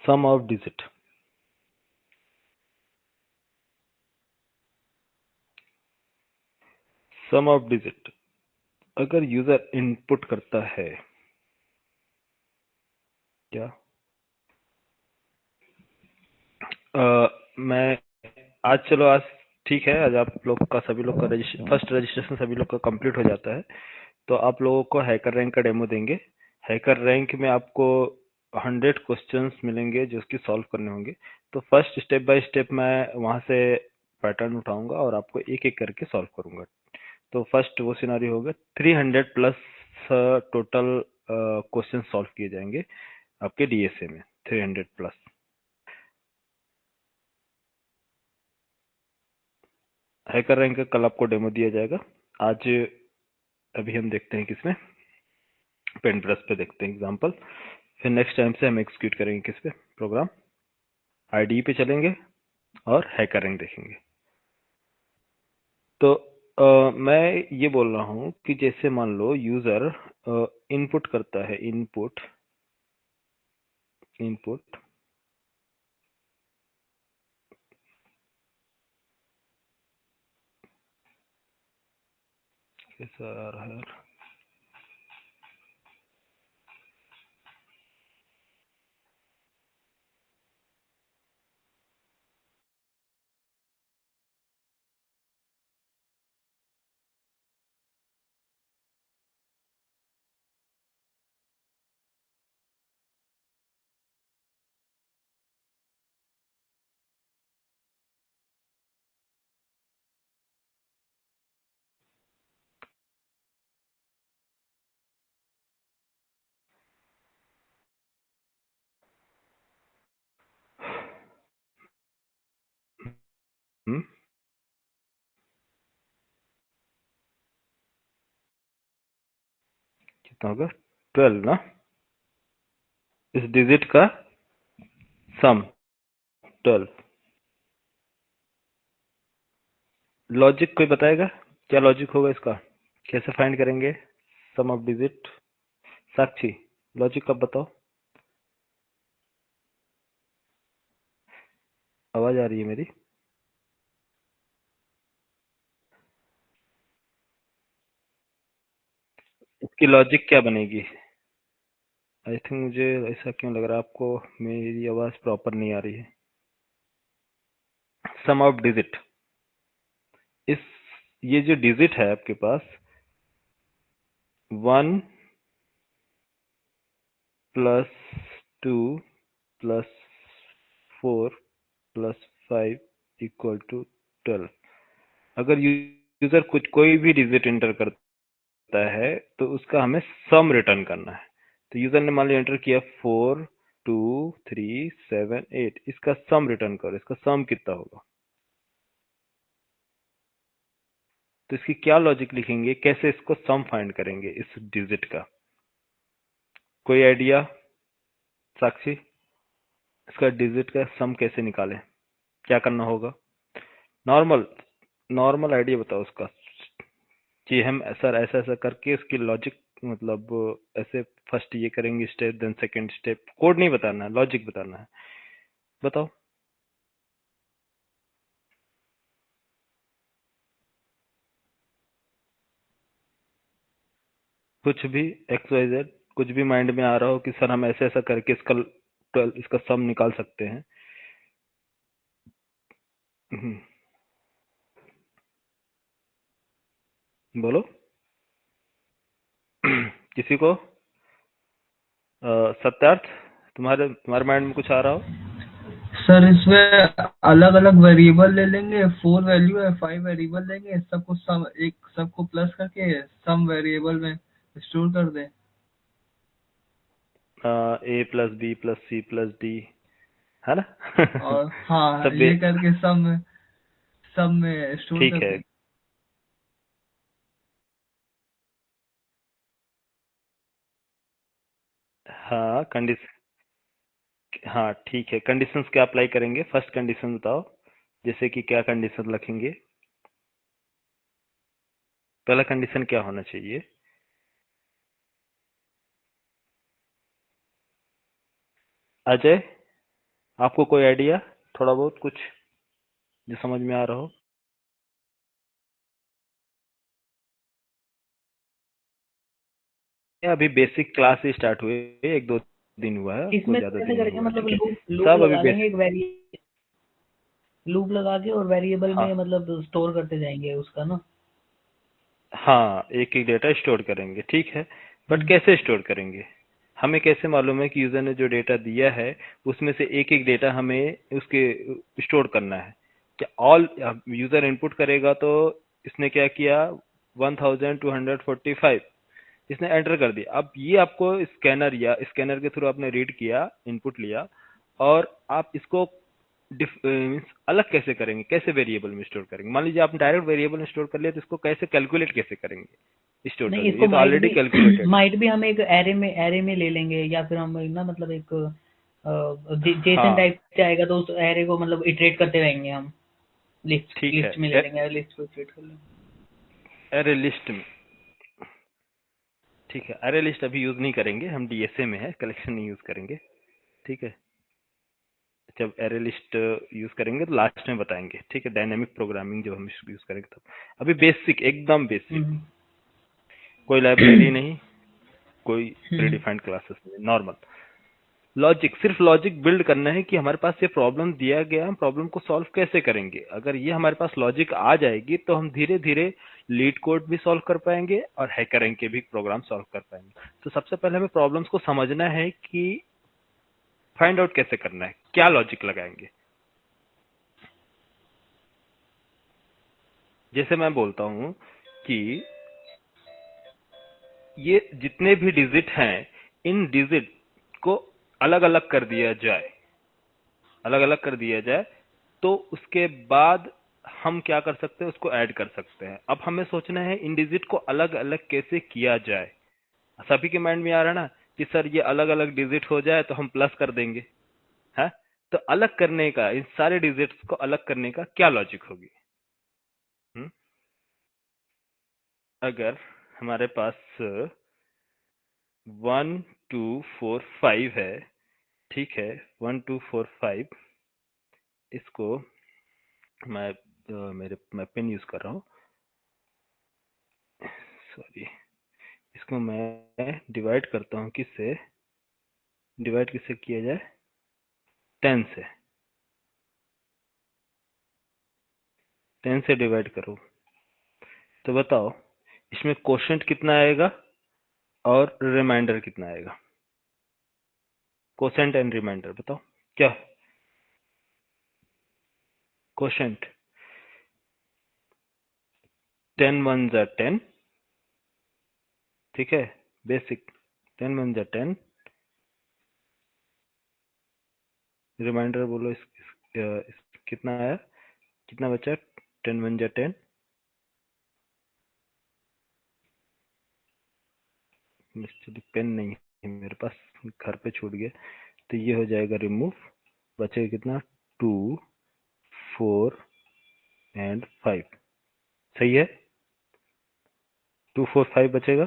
Some of digit. Sum of digit अगर user input करता है क्या, मैं आज, चलो आज ठीक है, आज आप लोग का, सभी लोग का फर्स्ट रजिस्ट्रेशन सभी लोग का कंप्लीट हो जाता है, तो आप लोगों को हैकर रैंक का डेमो देंगे। हैकर रैंक में आपको 100 क्वेश्चंस मिलेंगे जो उसकी सॉल्व करने होंगे। तो फर्स्ट स्टेप बाय स्टेप मैं वहां से पैटर्न उठाऊंगा और आपको एक एक करके सॉल्व करूंगा। तो फर्स्ट वो सिनारी होगा, 300 प्लस टोटल क्वेश्चन सॉल्व किए जाएंगे आपके डीएसए में, 300 प्लस। हैकर रैंक का कल आपको डेमो दिया जाएगा। आज अभी हम देखते हैं किसमें, पेंट ब्रश पे देखते हैं एग्जांपल, फिर नेक्स्ट टाइम से हम एक्सिक्यूट करेंगे किस पे, प्रोग्राम आईडी पे चलेंगे और हैकर रैंक देखेंगे। तो मैं ये बोल रहा हूँ कि जैसे मान लो यूजर इनपुट करता है, इनपुट इनपुट कैसा आ रहा है, हम्म, कितना होगा, 12 ना, इस डिजिट का सम 12। लॉजिक कोई बताएगा क्या लॉजिक होगा इसका, कैसे फाइंड करेंगे सम ऑफ डिजिट? साक्षी, लॉजिक कब बताओ, आवाज आ रही है मेरी? इसकी लॉजिक क्या बनेगी? आई थिंक मुझे ऐसा क्यों लग रहा है आपको मेरी आवाज प्रॉपर नहीं आ रही है। सम ऑफ डिजिट, इस ये जो डिजिट है आपके पास, 1 plus 2 plus 4 plus 5 equal to 12। अगर यूजर कुछ कोई भी डिजिट इंटर करता है तो उसका हमें सम रिटर्न करना है। तो यूजर ने मान लिया एंटर किया 4 2 3 7 8, इसका सम रिटर्न करो, इसका सम कितना होगा? तो इसकी क्या लॉजिक लिखेंगे, कैसे इसको सम फाइंड करेंगे इस डिजिट का, कोई आइडिया साक्षी? इसका डिजिट का सम कैसे निकालें, क्या करना होगा? नॉर्मल नॉर्मल आइडिया बताओ उसका, कि हम सर ऐसा ऐसा करके इसकी लॉजिक, मतलब ऐसे फर्स्ट ये करेंगे step, then second step, code नहीं बताना है, लॉजिक बताना है, बताओ। कुछ भी, एक्स वाई जेड, कुछ भी माइंड में आ रहा हो कि सर हम ऐसे ऐसा करके इसका 12 इसका सम निकाल सकते हैं। हम्म, बोलो। किसी को सत्यार्थ, तुम्हारे तुम्हारे माइंड में कुछ आ रहा हो? सर इसमें अलग अलग वेरिएबल ले लेंगे, 4 वैल्यू है, 5 वेरिएबल लेंगे, सबको सम एक सबको प्लस करके सम वेरिएबल में स्टोर कर दें। A plus B plus C plus D, है ना? और हाँ, सब ये करके सम में स्टोर ठीक कर है। दें। हाँ कंडीशन, हाँ ठीक है, कंडीशंस क्या अप्लाई करेंगे, फर्स्ट कंडीशन बताओ, जैसे कि क्या कंडीशन रखेंगे? पहला कंडीशन क्या होना चाहिए? अजय, आपको कोई आइडिया, थोड़ा बहुत कुछ जो समझ में आ रहा हो? अभी बेसिक क्लास ही स्टार्ट हुए, 1-2 दिन हुआ है, कोई इसमें ज्यादा कैसे दिन नहीं करेंगे, हुआ है, मतलब ठीक है। लूप लूप सब अभी लगा लेंगे, एक लूप लगा के और वेरिएबल हाँ में मतलब स्टोर करते जाएंगे उसका ना। हाँ, एक एक डेटा स्टोर करेंगे, ठीक है। बट हम्म। कैसे स्टोर करेंगे? हमें कैसे मालूम है कि यूजर ने जो डेटा दिया है उसमें से एक एक डेटा हमें उसके स्टोर करना है? क्या ऑल यूजर इनपुट करेगा तो इसने क्या किया, 1245 इसने एंटर कर दिया। अब ये आपको स्कैनर या स्कैनर के थ्रू आपने रीड किया, इनपुट लिया, और आप इसको मीन्स अलग कैसे करेंगे, कैसे वेरिएबल में स्टोर करेंगे? मान लीजिए आपने डायरेक्ट वेरिएबल में स्टोर कर लिया, तो इसको कैसे कैलकुलेट कैसे करेंगे स्टोर नहीं, करके? इसको ये तो माइट ऑलरेडी भी कैलकुलेटेड है। माइट भी हम एक एरे में ले लेंगे, या फिर हम ना मतलब एक जेसन हाँ टाइप से आएगा तो उस एरे को मतलब इटरेट करते रहेंगे हम। लिस्ट ठीक है। लिस्ट में ले लेंगे, लिस्ट को इटरेट कर लेंगे। अरे लिस्ट में, ठीक है, अरे लिस्ट अभी यूज नहीं करेंगे, हम डीएसए में है, कलेक्शन नहीं यूज करेंगे, ठीक है। जब एरे लिस्ट यूज करेंगे तो लास्ट में बताएंगे, ठीक है। डायनेमिक प्रोग्रामिंग जब हम यूज करेंगे तब। अभी बेसिक, एकदम बेसिक, हम्म। कोई लाइब्रेरी नहीं, कोई हम्म। प्रीडिफाइंड क्लासेस नहीं, नॉर्मल लॉजिक, सिर्फ लॉजिक बिल्ड करना है कि हमारे पास ये प्रॉब्लम दिया गया, हम प्रॉब्लम को सॉल्व कैसे करेंगे। अगर ये हमारे पास लॉजिक आ जाएगी तो हम धीरे धीरे लीड कोड भी सॉल्व कर पाएंगे और हैकरिंग के भी प्रोग्राम सॉल्व कर पाएंगे। तो सबसे पहले हमें प्रॉब्लम्स को समझना है कि फाइंड आउट कैसे करना है, क्या लॉजिक लगाएंगे। जैसे मैं बोलता हूं कि ये जितने भी डिजिट हैं, इन डिजिट को अलग अलग कर दिया जाए, अलग अलग कर दिया जाए, तो उसके बाद हम क्या कर सकते हैं, उसको ऐड कर सकते हैं। अब हमें सोचना है इन डिजिट को अलग अलग कैसे किया जाए। सभी के माइंड में आ रहा है ना कि सर ये अलग अलग डिजिट हो जाए तो हम प्लस कर देंगे, है? तो अलग करने का, इन सारे डिजिट्स को अलग करने का क्या लॉजिक होगी? हम्म? अगर हमारे पास 1 2 4 5 है, ठीक है, 1 2 4 5, इसको मैं मैं पेन यूज कर रहा हूँ, सॉरी। इसको मैं डिवाइड करता हूँ, किससे डिवाइड, किससे किया जाए, 10 से, 10 से डिवाइड करो। तो बताओ इसमें कोशेंट कितना आएगा और रिमाइंडर कितना आएगा? कोशेंट एंड रिमाइंडर बताओ क्या। कोशेंट 10 1 जा 10, ठीक है, बेसिक 10 1 जा 10। रिमाइंडर बोलो कितना आया, कितना बचा? 10 1 जा 10, पेन नहीं है मेरे पास, घर पे छूट गया। तो ये हो जाएगा रिमूव, बचेगा कितना, 2 4 एंड 5, सही है। 2 4 5 बचेगा,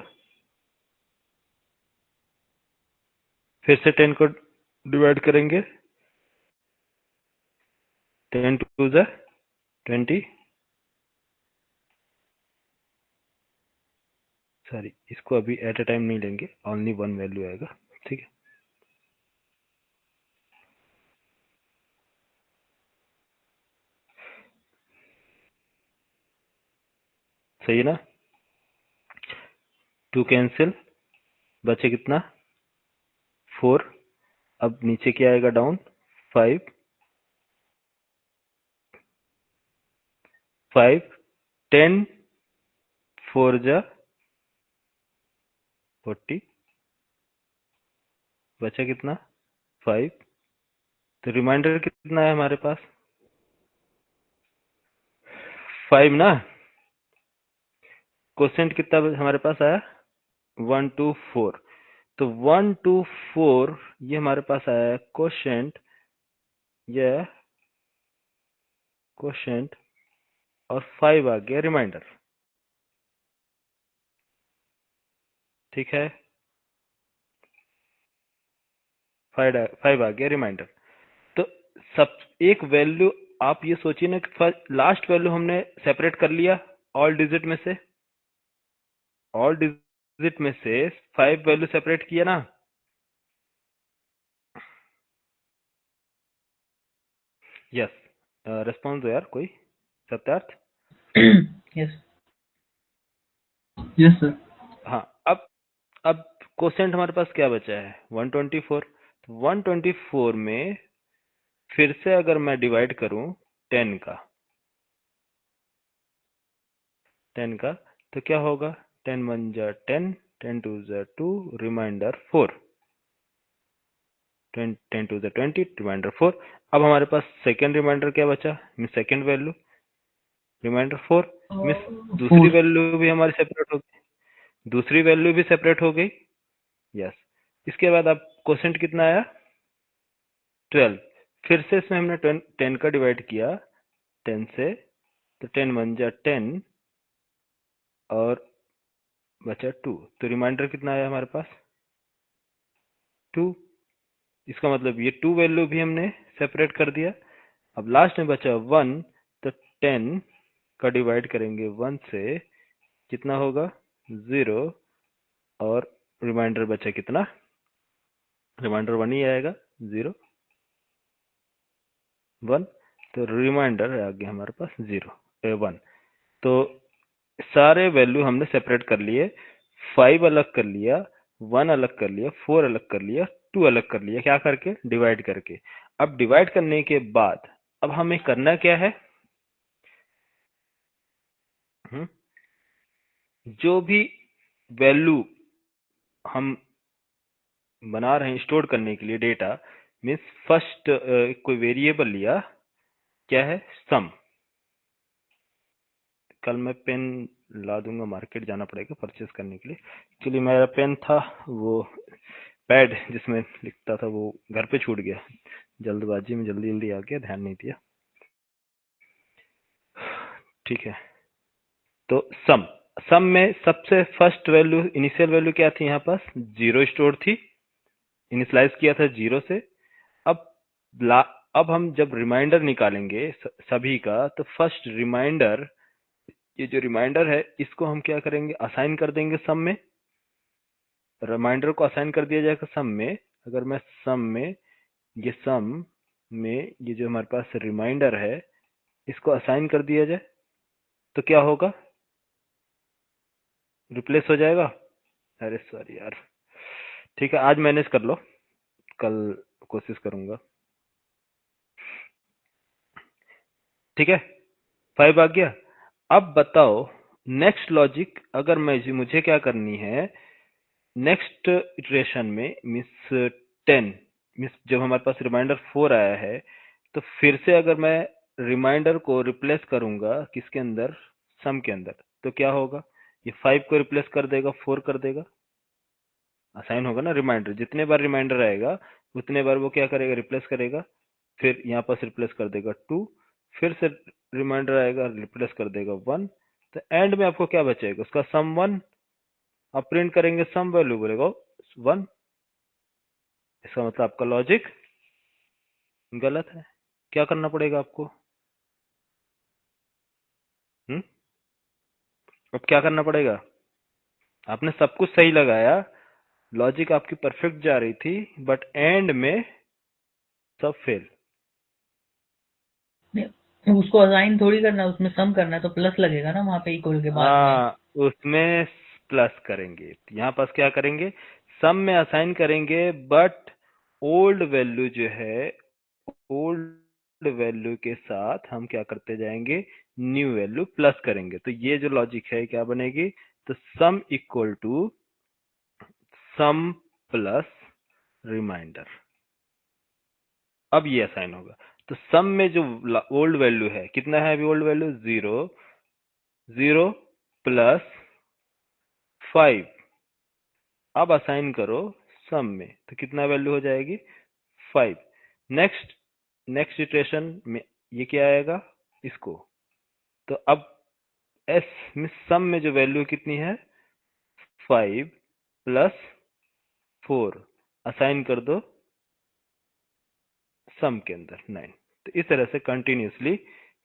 फिर से 10 को डिवाइड करेंगे, 10 2 जा 20, सॉरी इसको अभी एट अ टाइम नहीं लेंगे, ओनली वन वैल्यू आएगा, ठीक है। सही है ना? 2 कैंसिल, बचे कितना, 4। अब नीचे क्या आएगा, डाउन 5, 5 10 4 जा 40, बचा कितना, 5। तो रिमाइंडर कितना है हमारे पास, 5 ना। क्वेश्चन कितना हमारे पास आया, 1 2 4। तो 1 2 4 ये हमारे पास आया है क्वेश्चन, यह क्वेश्चन, और 5 आ गया रिमाइंडर, ठीक है। 5 आ गया रिमाइंडर। तो सब एक वैल्यू, आप ये सोचिए ना कि लास्ट वैल्यू हमने सेपरेट कर लिया ऑल डिजिट में से, ऑल डिजिट में से 5 वैल्यू सेपरेट किया ना। यस, रिस्पॉन्स दो यार कोई, सत्यार्थ। यस। Yes sir. हाँ, अब क्वोशेंट हमारे पास क्या बचा है, 124। तो 124 में फिर से अगर मैं डिवाइड करूं 10 का, 10 का, तो क्या होगा, 10 1 जा 10, 10 2 जा 2, रिमाइंडर 4, 10 10 2 जा 20, रिमाइंडर 4। अब हमारे पास सेकेंड रिमाइंडर क्या बचा, mean second value, remainder 4। Means दूसरी 4। वैल्यू भी हमारी सेपरेट हो गई, दूसरी वैल्यू भी सेपरेट हो गई। यस। इसके बाद अब क्वोशेंट कितना आया, 12। फिर से इसमें हमने 10 का डिवाइड किया 10 से, तो 10 1 जा 10 और बचा 2, तो रिमाइंडर कितना आया हमारे पास, 2। इसका मतलब ये 2 वैल्यू भी हमने सेपरेट कर दिया। अब लास्ट में बचा 1, तो 10 का डिवाइड करेंगे 1 से, कितना होगा, 0, और रिमाइंडर बचा कितना, रिमाइंडर 1 ही आएगा, 0 1, तो रिमाइंडर आ गया हमारे पास 1। तो सारे वैल्यू हमने सेपरेट कर लिए, 5 अलग कर लिया, 1 अलग कर लिया, 4 अलग कर लिया, 2 अलग कर लिया, क्या करके, डिवाइड करके। अब डिवाइड करने के बाद अब हमें करना क्या है, हम्म, जो भी वैल्यू हम बना रहे हैं स्टोर करने के लिए डेटा, मीन्स फर्स्ट कोई वेरिएबल लिया, क्या है, सम। कल मैं पेन ला दूंगा, मार्केट जाना पड़ेगा परचेस करने के लिए। एक्चुअली मेरा पेन था वो पैड जिसमें लिखता था, वो घर पे छूट गया, जल्दबाजी में जल्दी जल्दी आ गया, ध्यान नहीं दिया। ठीक है, तो सम, सम में सबसे फर्स्ट वैल्यू, इनिशियल वैल्यू क्या थी, यहाँ पास 0 स्टोर थी, इनिशियलाइज किया था 0 से। अब अब हम जब रिमाइंडर निकालेंगे सभी का, तो फर्स्ट रिमाइंडर, ये जो रिमाइंडर है इसको हम क्या करेंगे, असाइन कर देंगे सम में। रिमाइंडर को असाइन कर दिया जाएगा सम में। अगर मैं सम में, ये सम में ये जो हमारे पास रिमाइंडर है इसको असाइन कर दिया जाए, तो क्या होगा, रिप्लेस हो जाएगा। अरे सॉरी यार, ठीक है, आज मैनेज कर लो, कल कोशिश करूंगा। ठीक है, 5 आ गया। अब बताओ नेक्स्ट लॉजिक, अगर मुझे क्या करनी है, नेक्स्ट इटरेशन में, मिस 10, मिस जब हमारे पास रिमाइंडर 4 आया है, तो फिर से अगर मैं रिमाइंडर को रिप्लेस करूंगा किसके अंदर, सम के अंदर, तो क्या होगा, ये 5 को रिप्लेस कर देगा, 4 कर देगा, असाइन होगा ना रिमाइंडर, जितने बार रिमाइंडर आएगा उतने बार वो क्या करेगा, रिप्लेस करेगा। फिर यहाँ पर रिप्लेस कर देगा 2, फिर से रिमाइंडर आएगा, रिप्लेस कर देगा 1, तो एंड में आपको क्या बचेगा, उसका सम 1। आप प्रिंट करेंगे सम वैल्यू बोलेगा 1। इसका मतलब आपका लॉजिक गलत है। क्या करना पड़ेगा आपको, हम्म, अब क्या करना पड़ेगा, आपने सब कुछ सही लगाया, लॉजिक आपकी परफेक्ट जा रही थी, बट एंड में सब फेल। नहीं, उसको असाइन थोड़ी करना है, उसमें सम करना है, तो प्लस लगेगा ना वहां पे इक्वल के बाद में। हाँ, उसमें प्लस करेंगे, यहाँ पास क्या करेंगे, सम में असाइन करेंगे, बट ओल्ड वैल्यू जो है, ओल्ड वैल्यू के साथ हम क्या करते जाएंगे, न्यू वैल्यू प्लस करेंगे। तो ये जो लॉजिक है क्या बनेगी, तो sum equal to sum plus remainder. अब ये असाइन होगा, तो सम में जो ओल्ड वैल्यू है, कितना है अभी ओल्ड वैल्यू, 0, 0 प्लस 5। अब असाइन करो सम में, तो कितना वैल्यू हो जाएगी, 5। नेक्स्ट नेक्स्ट इटरेशन में ये क्या आएगा, इसको, तो अब एस में सम में जो वैल्यू कितनी है, 5 प्लस 4, असाइन कर दो सम के अंदर 9। तो इस तरह से कंटिन्यूसली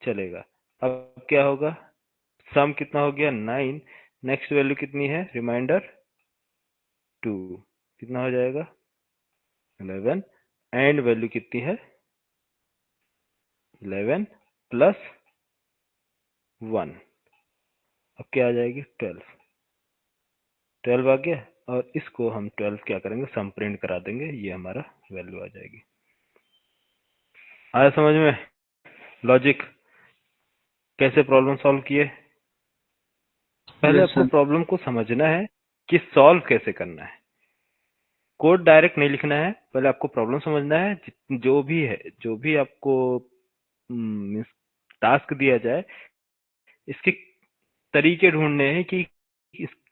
चलेगा। अब क्या होगा, सम कितना हो गया 9, नेक्स्ट वैल्यू कितनी है रिमाइंडर 2, कितना हो जाएगा 11, एंड वैल्यू कितनी है 11 प्लस 1, अब क्या आ जाएगी 12 आ गया। और इसको हम 12 क्या करेंगे, सम प्रिंट करा देंगे, ये हमारा वैल्यू आ जाएगी। आया समझ में लॉजिक, कैसे प्रॉब्लम सॉल्व किए? पहले यस आपको सर। प्रॉब्लम को समझना है कि सॉल्व कैसे करना है, कोड डायरेक्ट नहीं लिखना है, पहले आपको प्रॉब्लम समझना है। जो भी है, जो भी आपको टास्क दिया जाए, इसके तरीके ढूंढने हैं कि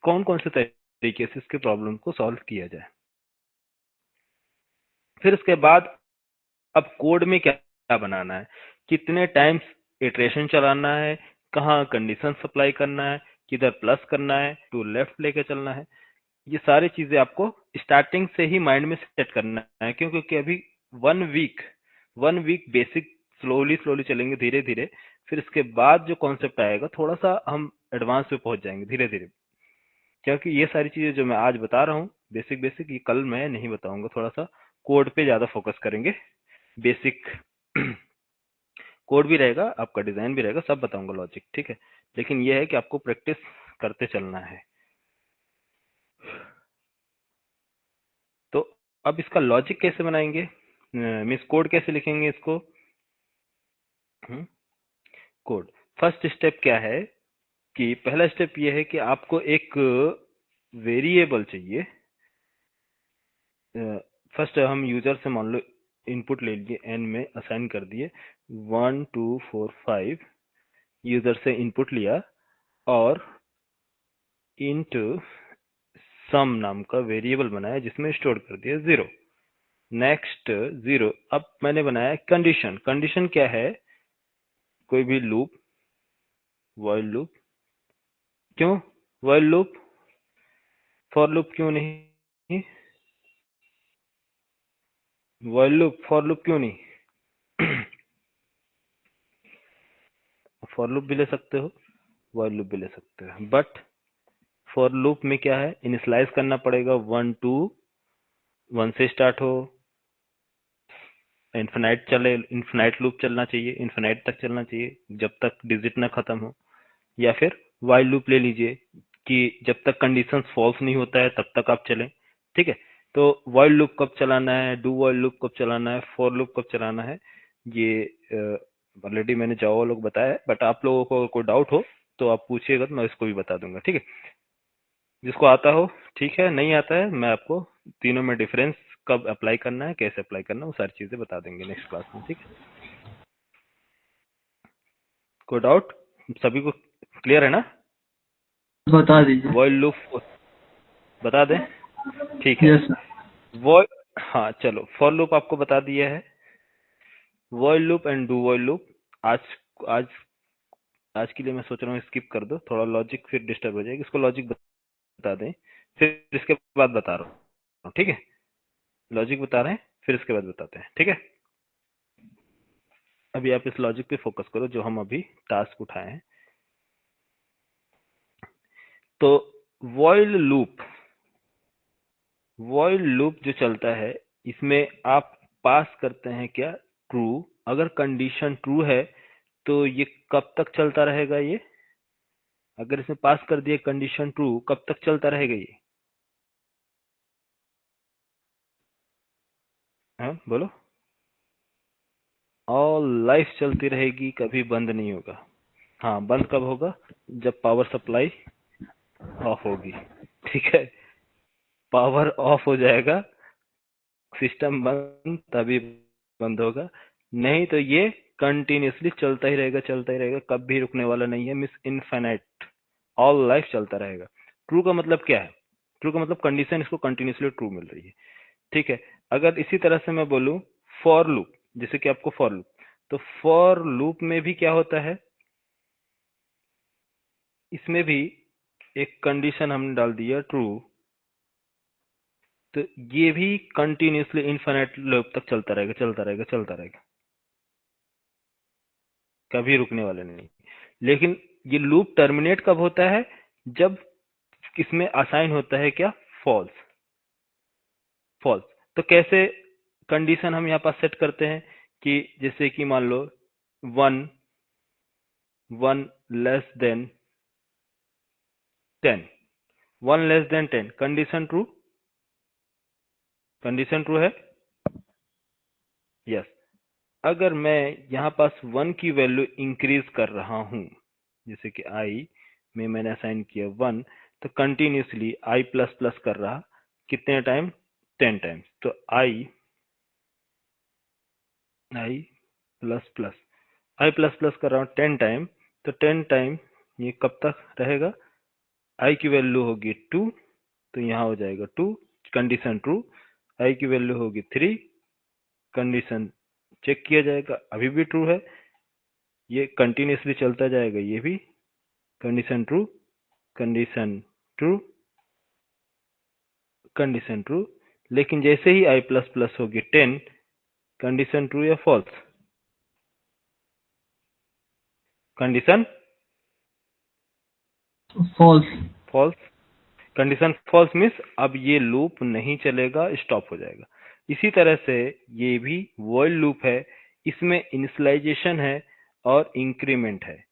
कौन कौन से तरीके से इसके प्रॉब्लम को सॉल्व किया जाए। फिर उसके बाद अब कोड में क्या क्या बनाना है, कितने टाइम्स इटरेशन चलाना है, कहाँ कंडीशन सप्लाई करना है, किधर प्लस करना है, टू लेफ्ट लेके चलना है, ये सारी चीजें आपको स्टार्टिंग से ही माइंड में सेट करना है। क्यों? क्योंकि अभी 1 वीक बेसिक स्लोली स्लोली चलेंगे, धीरे धीरे। फिर इसके बाद जो कॉन्सेप्ट आएगा थोड़ा सा हम एडवांस पे पहुंच जाएंगे धीरे धीरे। क्योंकि ये सारी चीजें जो मैं आज बता रहा हूँ बेसिक बेसिक, ये कल मैं नहीं बताऊंगा, थोड़ा सा कोड पे ज्यादा फोकस करेंगे। बेसिक कोड भी रहेगा, आपका डिजाइन भी रहेगा, सब बताऊंगा लॉजिक, ठीक है। लेकिन ये है कि आपको प्रैक्टिस करते चलना है। तो अब इसका लॉजिक कैसे बनाएंगे, मिस कोड कैसे लिखेंगे इसको? कोड, फर्स्ट स्टेप क्या है कि पहला स्टेप ये है कि आपको एक वेरिएबल चाहिए। फर्स्ट हम यूजर से मान लो इनपुट ले लिए, एन में असाइन कर दिए, 1 2 4 5 यूजर से इनपुट लिया, और इंट सम नाम का वेरिएबल बनाया जिसमें स्टोर कर दिया 0। नेक्स्ट 0, अब मैंने बनाया कंडीशन। कंडीशन क्या है, कोई भी लूप, व्हाइल लूप। क्यों व्हाइल लूप, फॉर लूप क्यों नहीं? व्हाइल लूप, फॉर लूप क्यों नहीं? फॉर लूप भी ले सकते हो, व्हाइल लूप भी ले सकते हो, बट फॉर लूप में क्या है, इनिशियलाइज करना पड़ेगा 1 2, 1 से स्टार्ट हो, इन्फिनाइट चले, इन्फिनाइट लूप चलना चाहिए, इन्फिनाइट तक चलना चाहिए जब तक डिजिट ना खत्म हो। या फिर व्हाइल लूप ले लीजिए कि जब तक कंडीशंस फॉल्स नहीं होता है तब तक आप चलें, ठीक है। तो व्हाइल लूप कब चलाना है, डू व्हाइल लूप कब चलाना है, फॉर लूप कब चलाना है, ये ऑलरेडी मैंने जावा लोग बताया है, बट आप लोगों को कोई डाउट हो तो आप पूछिएगा, तो मैं इसको भी बता दूंगा, ठीक है। जिसको आता हो ठीक है, नहीं आता है मैं आपको तीनों में डिफरेंस कब अप्लाई करना है, कैसे अप्लाई करना है, वो सारी चीजें बता देंगे नेक्स्ट क्लास में, ठीक है। कोई डाउट, सभी को क्लियर है ना? बता दीजिए। व्हाइल लूप बता दें, ठीक है। Yes sir. वो, हाँ चलो, फॉर लूप आपको बता दिया है, while loop and do while loop आज आज आज के लिए मैं सोच रहा हूँ स्किप कर दो, थोड़ा लॉजिक फिर डिस्टर्ब हो जाएगी, इसको लॉजिक बता दें, फिर इसके बाद बता रहा हूँ, ठीक है। लॉजिक बता रहे हैं, फिर इसके बाद बताते हैं, ठीक है। अभी आप इस लॉजिक पे फोकस करो जो हम अभी टास्क उठाए हैं। तो व्हाइल लूप जो चलता है, इसमें आप पास करते हैं क्या, ट्रू। अगर कंडीशन ट्रू है तो ये कब तक चलता रहेगा, ये अगर इसमें पास कर दिया कंडीशन ट्रू, कब तक चलता रहेगा ये? हाँ बोलो। ऑल लाइफ चलती रहेगी, कभी बंद नहीं होगा। हाँ, बंद कब होगा, जब पावर सप्लाई ऑफ होगी, ठीक है। पावर ऑफ हो जाएगा, सिस्टम बंद, तभी बंद होगा, नहीं तो ये कंटिन्यूसली चलता ही रहेगा, चलता ही रहेगा, कभी रुकने वाला नहीं है, मिस इनफाइनाइट, ऑल लाइफ चलता रहेगा। ट्रू का मतलब क्या है, ट्रू का मतलब कंडीशन इसको कंटिन्यूसली ट्रू मिल रही है, ठीक है। अगर इसी तरह से मैं बोलूं फॉर लूप, जैसे कि आपको फॉर लूप, तो फॉर लूप में भी क्या होता है, इसमें भी एक कंडीशन हमने डाल दिया ट्रू, तो ये भी कंटिन्यूसली इनफाइनाइट लूप तक चलता रहेगा, चलता रहेगा, चलता रहेगा, कभी रुकने वाला नहीं। लेकिन ये लूप टर्मिनेट कब होता है? जब इसमें असाइन होता है क्या? फॉल्स। फॉल्स। तो कैसे कंडीशन हम यहाँ पास सेट करते हैं कि जैसे कि मान लो 1 less than 10, 1 less than 10, condition true, condition true है, यस। अगर मैं यहाँ पास 1 की वैल्यू इंक्रीज कर रहा हूं, जैसे कि आई में मैंने असाइन किया 1, तो कंटिन्यूसली आई प्लस प्लस कर रहा, कितने टाइम? 10 टाइम्स। तो आई प्लस प्लस, आई प्लस प्लस कर रहा हूँ 10 टाइम, तो 10 टाइम ये कब तक रहेगा? आई की वैल्यू होगी 2, तो यहाँ हो जाएगा 2, कंडीशन ट्रू। आई की वैल्यू होगी 3, कंडीशन चेक किया जाएगा, अभी भी ट्रू है, ये कंटिन्यूसली चलता जाएगा, ये भी condition true, condition true, condition true. लेकिन जैसे ही आई प्लस प्लस होगी 10, कंडीशन ट्रू या false? Condition false. False. Condition false means अब ये लूप नहीं चलेगा, स्टॉप हो जाएगा। इसी तरह से ये भी वॉइल लूप है, इसमें इनिशियलाइजेशन है और इंक्रीमेंट है,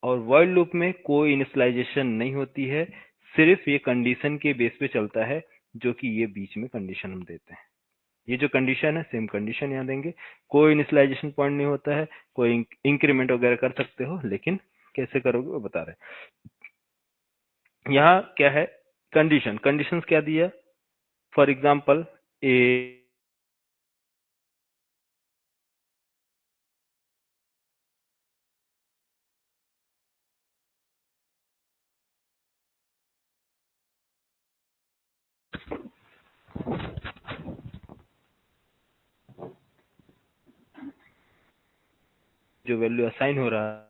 और वॉइल लूप में कोई इनिशियलाइजेशन नहीं होती है, सिर्फ ये कंडीशन के बेस पे चलता है, जो कि ये बीच में कंडीशन हम देते हैं। ये जो कंडीशन है सेम कंडीशन यहाँ देंगे, कोई इनिशियलाइजेशन पॉइंट नहीं होता है, कोई इंक्रीमेंट वगैरह कर सकते हो, लेकिन कैसे करोगे वो बता रहे हैं। यहाँ क्या है? कंडीशन, कंडीशंस क्या दिया? फॉर एग्जाम्पल ए जो वैल्यू असाइन हो रहा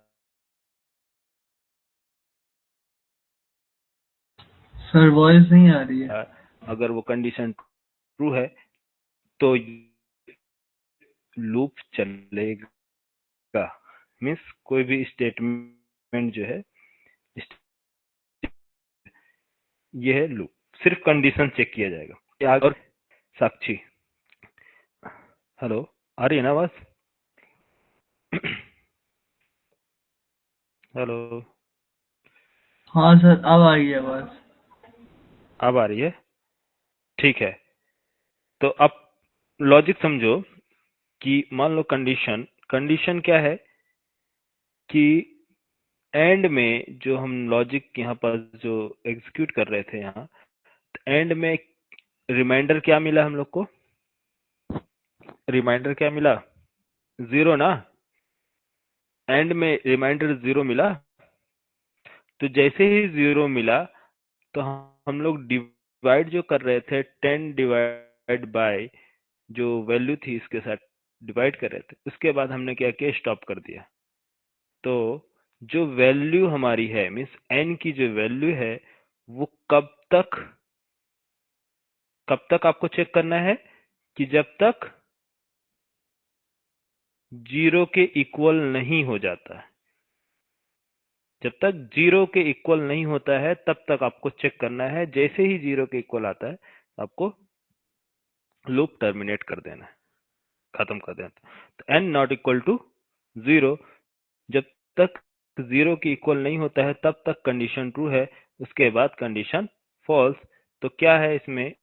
सर वॉइस नहीं आ रही है। है, अगर वो कंडीशन ट्रू है तो लूप चलेगा, मीन्स कोई भी स्टेटमेंट जो है, ये है लूप, सिर्फ कंडीशन चेक किया जाएगा। और साक्षी, हेलो, आ रही है ना आवाज? हेलो, हाँ सर अब आ रही है आवाज। अब आ रही है, ठीक है। तो अब लॉजिक समझो कि मान लो कंडीशन, कंडीशन क्या है कि एंड में जो हम लॉजिक यहाँ पर जो एग्जीक्यूट कर रहे थे यहाँ, एंड में रिमाइंडर क्या मिला हम लोग को? रिमाइंडर क्या मिला? 0 ना? एंड में रिमाइंडर 0 मिला। तो जैसे ही 0 मिला, तो हम लोग डिवाइड जो कर रहे थे 10 डिवाइड बाय जो वैल्यू थी इसके साथ डिवाइड कर रहे थे, उसके बाद हमने क्या किया? स्टॉप कर दिया। तो जो वैल्यू हमारी है, मीन्स n की जो वैल्यू है, वो कब तक आपको चेक करना है? कि जब तक 0 के इक्वल नहीं हो जाता है। जब तक 0 के इक्वल नहीं होता है तब तक आपको चेक करना है, जैसे ही 0 के इक्वल आता है आपको लूप टर्मिनेट कर देना है, खत्म कर देना। तो n नॉट इक्वल टू 0, जब तक 0 के इक्वल नहीं होता है तब तक कंडीशन ट्रू है, उसके बाद कंडीशन फॉल्स। तो क्या है इसमें?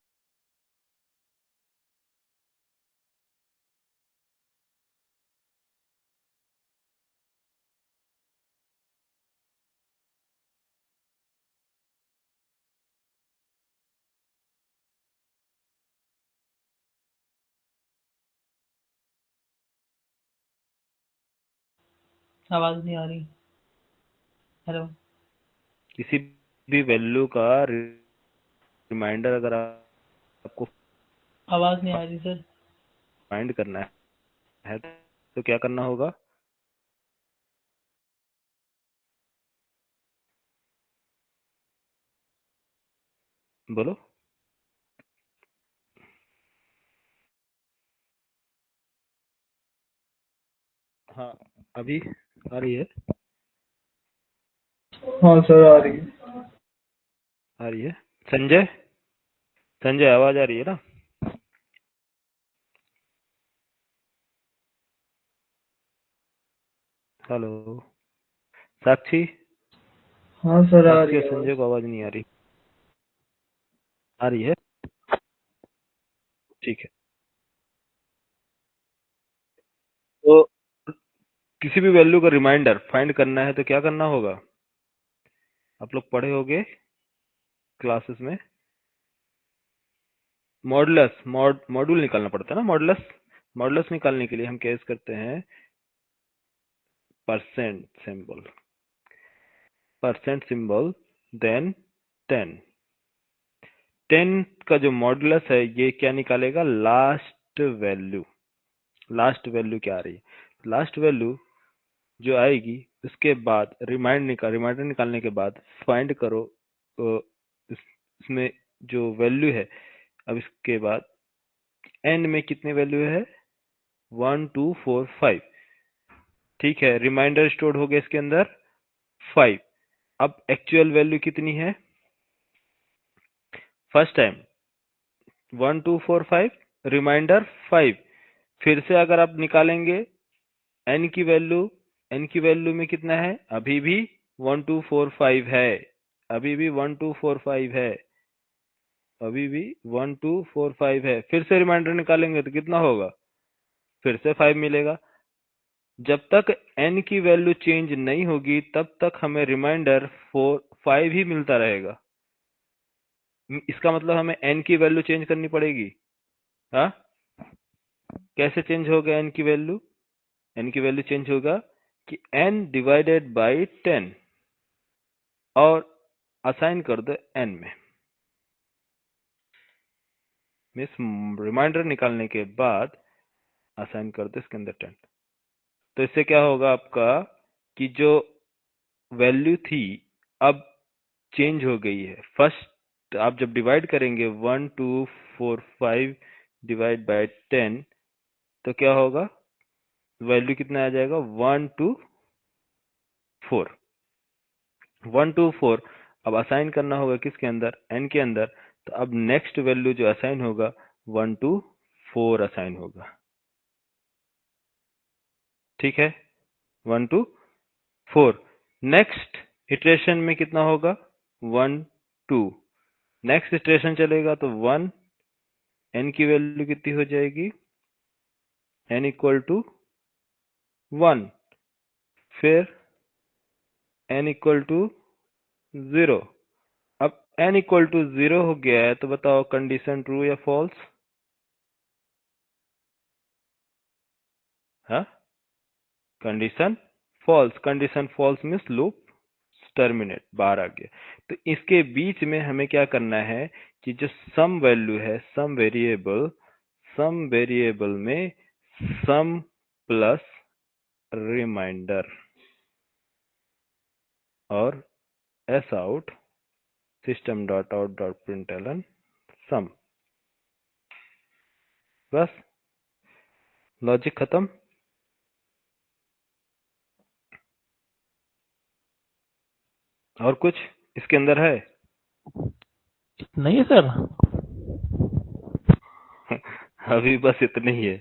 आवाज नहीं आ रही। हेलो। किसी भी वैल्यू का रिमाइंडर अगर आपको आवाज नहीं आ रही सर। फाइंड करना है तो क्या करना होगा? बोलो। हाँ, अभी आ रही है? हाँ सर आ रही है। आ रही है। संजय, संजय आवाज आ रही है ना? हेलो, साक्षी। हाँ सर आ साक्षी रही और है संजय आवाज। को आवाज नहीं आ रही। आ रही है? ठीक है। तो किसी भी वैल्यू का रिमाइंडर फाइंड करना है तो क्या करना होगा? आप लोग पढ़े होंगे क्लासेस में, मॉड्यूल निकालना पड़ता है ना, मॉडुलस। मॉडुलस निकालने के लिए हम क्या यूज करते हैं? Percent symbol. Percent symbol, then 10। 10 का जो मॉडुलस है ये क्या निकालेगा? Last value. लास्ट वैल्यू क्या आ रही है? लास्ट वैल्यू जो आएगी उसके बाद रिमाइंडर निकालने के बाद फाइंड करो इसमें जो वैल्यू है। अब इसके बाद एंड में कितने वैल्यू है? 1 2 4 5। ठीक है, रिमाइंडर स्टोर्ड हो गया इसके अंदर 5। अब एक्चुअल वैल्यू कितनी है? First time 1 2 4 5, remainder 5। फिर से अगर आप निकालेंगे एन की वैल्यू, एन की वैल्यू में कितना है? अभी भी 1 2 4 5 है। अभी भी 1 2 4 5 है। अभी भी 1 2 4 5 है। फिर से रिमाइंडर निकालेंगे तो कितना होगा? फिर से 5 मिलेगा। जब तक n की वैल्यू चेंज नहीं होगी तब तक हमें रिमाइंडर 4 5 ही मिलता रहेगा। इसका मतलब हमें n की वैल्यू चेंज करनी पड़ेगी। हाँ, कैसे चेंज होगा n की वैल्यू? n की वैल्यू चेंज होगा कि n डिवाइडेड बाई 10 और असाइन कर दो n में। मीन्स रिमाइंडर निकालने के बाद असाइन कर दो इसके अंदर 10। तो इससे क्या होगा आपका कि जो वैल्यू थी अब चेंज हो गई है। फर्स्ट आप जब डिवाइड करेंगे 1 2 4 5 डिवाइड बाय 10 तो क्या होगा? वैल्यू कितना आ जाएगा? 1 2 4। 1 2 4 अब असाइन करना होगा किसके अंदर? n के अंदर। तो अब नेक्स्ट वैल्यू जो असाइन होगा 1 2 4 असाइन होगा। ठीक है, 1 2 4। नेक्स्ट इटरेशन में कितना होगा? 1 2। नेक्स्ट इटरेशन चलेगा तो 1, n की वैल्यू कितनी हो जाएगी? n equal to 1। फिर n इक्वल टू 0। अब n इक्वल टू 0 हो गया है तो बताओ कंडीशन ट्रू या फॉल्स? हाँ, condition false. Condition false means loop terminate, बाहर आ गया। तो इसके बीच में हमें क्या करना है कि जो सम वैल्यू है, सम वेरिएबल में सम प्लस रिमाइंडर और S out system dot out dot println sum. बस, लॉजिक खत्म। और कुछ इसके अंदर है? नहीं है सर। अभी बस इतना ही है।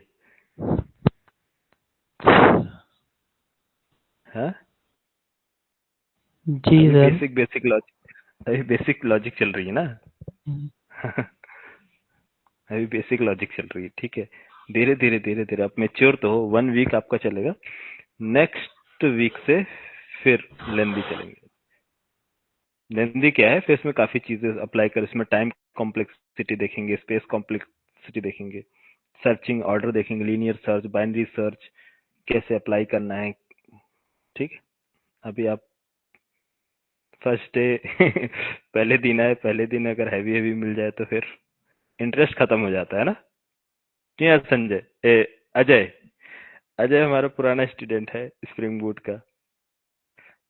हाँ, जी अभी सर। बेसिक लॉजिक चल रही है ना। हम्म। अभी बेसिक लॉजिक चल रही है। ठीक है, धीरे धीरे धीरे धीरे आप मेच्योर तो हो। 1 वीक आपका चलेगा, नेक्स्ट वीक से फिर लेंदी चलेंगे। लेंदी क्या है? फिर इसमें काफी चीजें अप्लाई कर, इसमें टाइम कॉम्प्लेक्सिटी देखेंगे, स्पेस कॉम्प्लेक्सिटी देखेंगे, सर्चिंग ऑर्डर देखेंगे, लीनियर सर्च, बाइनरी सर्च कैसे अप्लाई करना है। ठीक है, अभी आप फर्स्ट डे पहले दिन आए, पहले दिन अगर हैवी हैवी मिल जाए तो फिर इंटरेस्ट खत्म हो जाता है ना। क्या संजय, अजय, अजय हमारा पुराना स्टूडेंट है स्प्रिंग बूट का।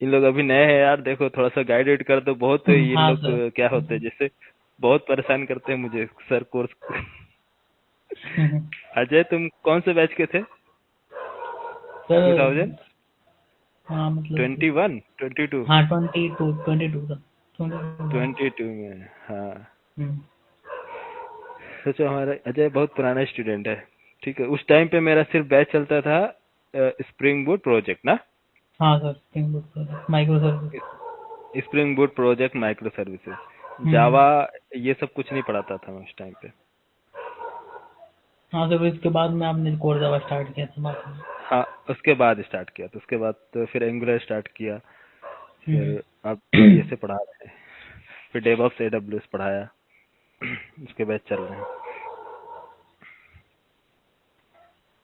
इन लोग अभी नए हैं यार, देखो थोड़ा सा गाइड कर दो। बहुत इन हाँ लोग सर। क्या होते हैं जैसे, बहुत परेशान करते हैं मुझे सर कोर्स। अजय तुम कौन से बैच के थे? सर 2021, हाँ मतलब 22, हाँ 22 था 22 था 22 में। हाँ, हम्म। सोचो हमारा अजय बहुत पुराना स्टूडेंट है। ठीक है, उस टाइम पे मेरा सिर्फ बैच चलता था स्प्रिंग बूट प्रोजेक्ट ना, हाँ sir spring boot micro service spring boot project micro services, hmm. Java, ये सब कुछ नहीं पढ़ाता था मैं उस टाइम पे। हाँ सर इसके बाद में आपने कोर जावा स्टार्ट किया था बाद में हाँ, उसके बाद स्टार्ट किया, तो उसके बाद तो फिर एंगुलर स्टार्ट किया, हम्म। फिर अब डीएसए पढ़ा रहे हैं, फिर डेवऑप्स एडब्ल्यूएस पढ़ाया, उसके बाद चल रहे हैं।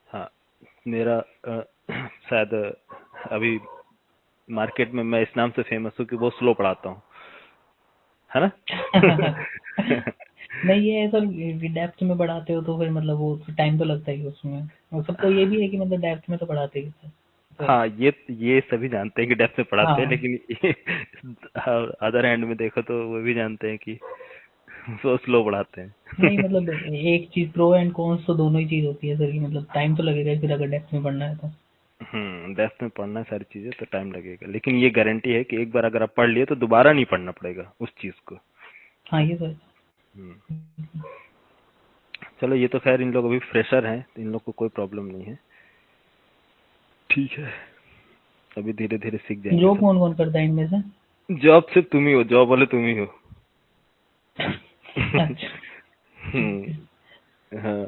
हाँ, मेरा शायद अभी मार्केट में मैं इस नाम से फेमस हूँ कि बहुत स्लो पढ़ाता हूँ, है ना? नहीं ये सर डेप्थ में पढ़ाते हो तो फिर मतलब वो टाइम तो लगता ही है उसमें और सबको ये भी है कि मतलब डेप्थ में तो पढ़ाते ही हैं सर हाँ, ये सभी जानते हैं कि डेप्थ में पढ़ाते हैं, हाँ लेकिन अदर हैंड में देखो तो वो भी जानते हैं कि वो स्लो पढ़ाते नहीं हैं। मतलब एक चीज प्रो एंड कॉन्स तो दोनों ही चीज होती है सर कि मतलब टाइम तो लगेगा ही फिर अगर डेप्थ में पढ़ना है तो डेप्थ में पढ़ना है सारी चीजें तो टाइम लगेगा, लेकिन ये गारंटी है कि एक बार अगर आप पढ़ लिए तो दोबारा नहीं पढ़ना पड़ेगा उस चीज को। हाँ ये सर हम्म, चलो, ये तो खैर इन लोग अभी फ्रेशर हैं, तो इन लोग को कोई प्रॉब्लम नहीं है। ठीक है, अभी धीरे धीरे सीख जाएंगे जॉब सब। कौन कौन करता है इनमें से जॉब सिर्फ तुम ही हो, जॉब वाले तुम ही हो। अच्छा ठीक है हाँ,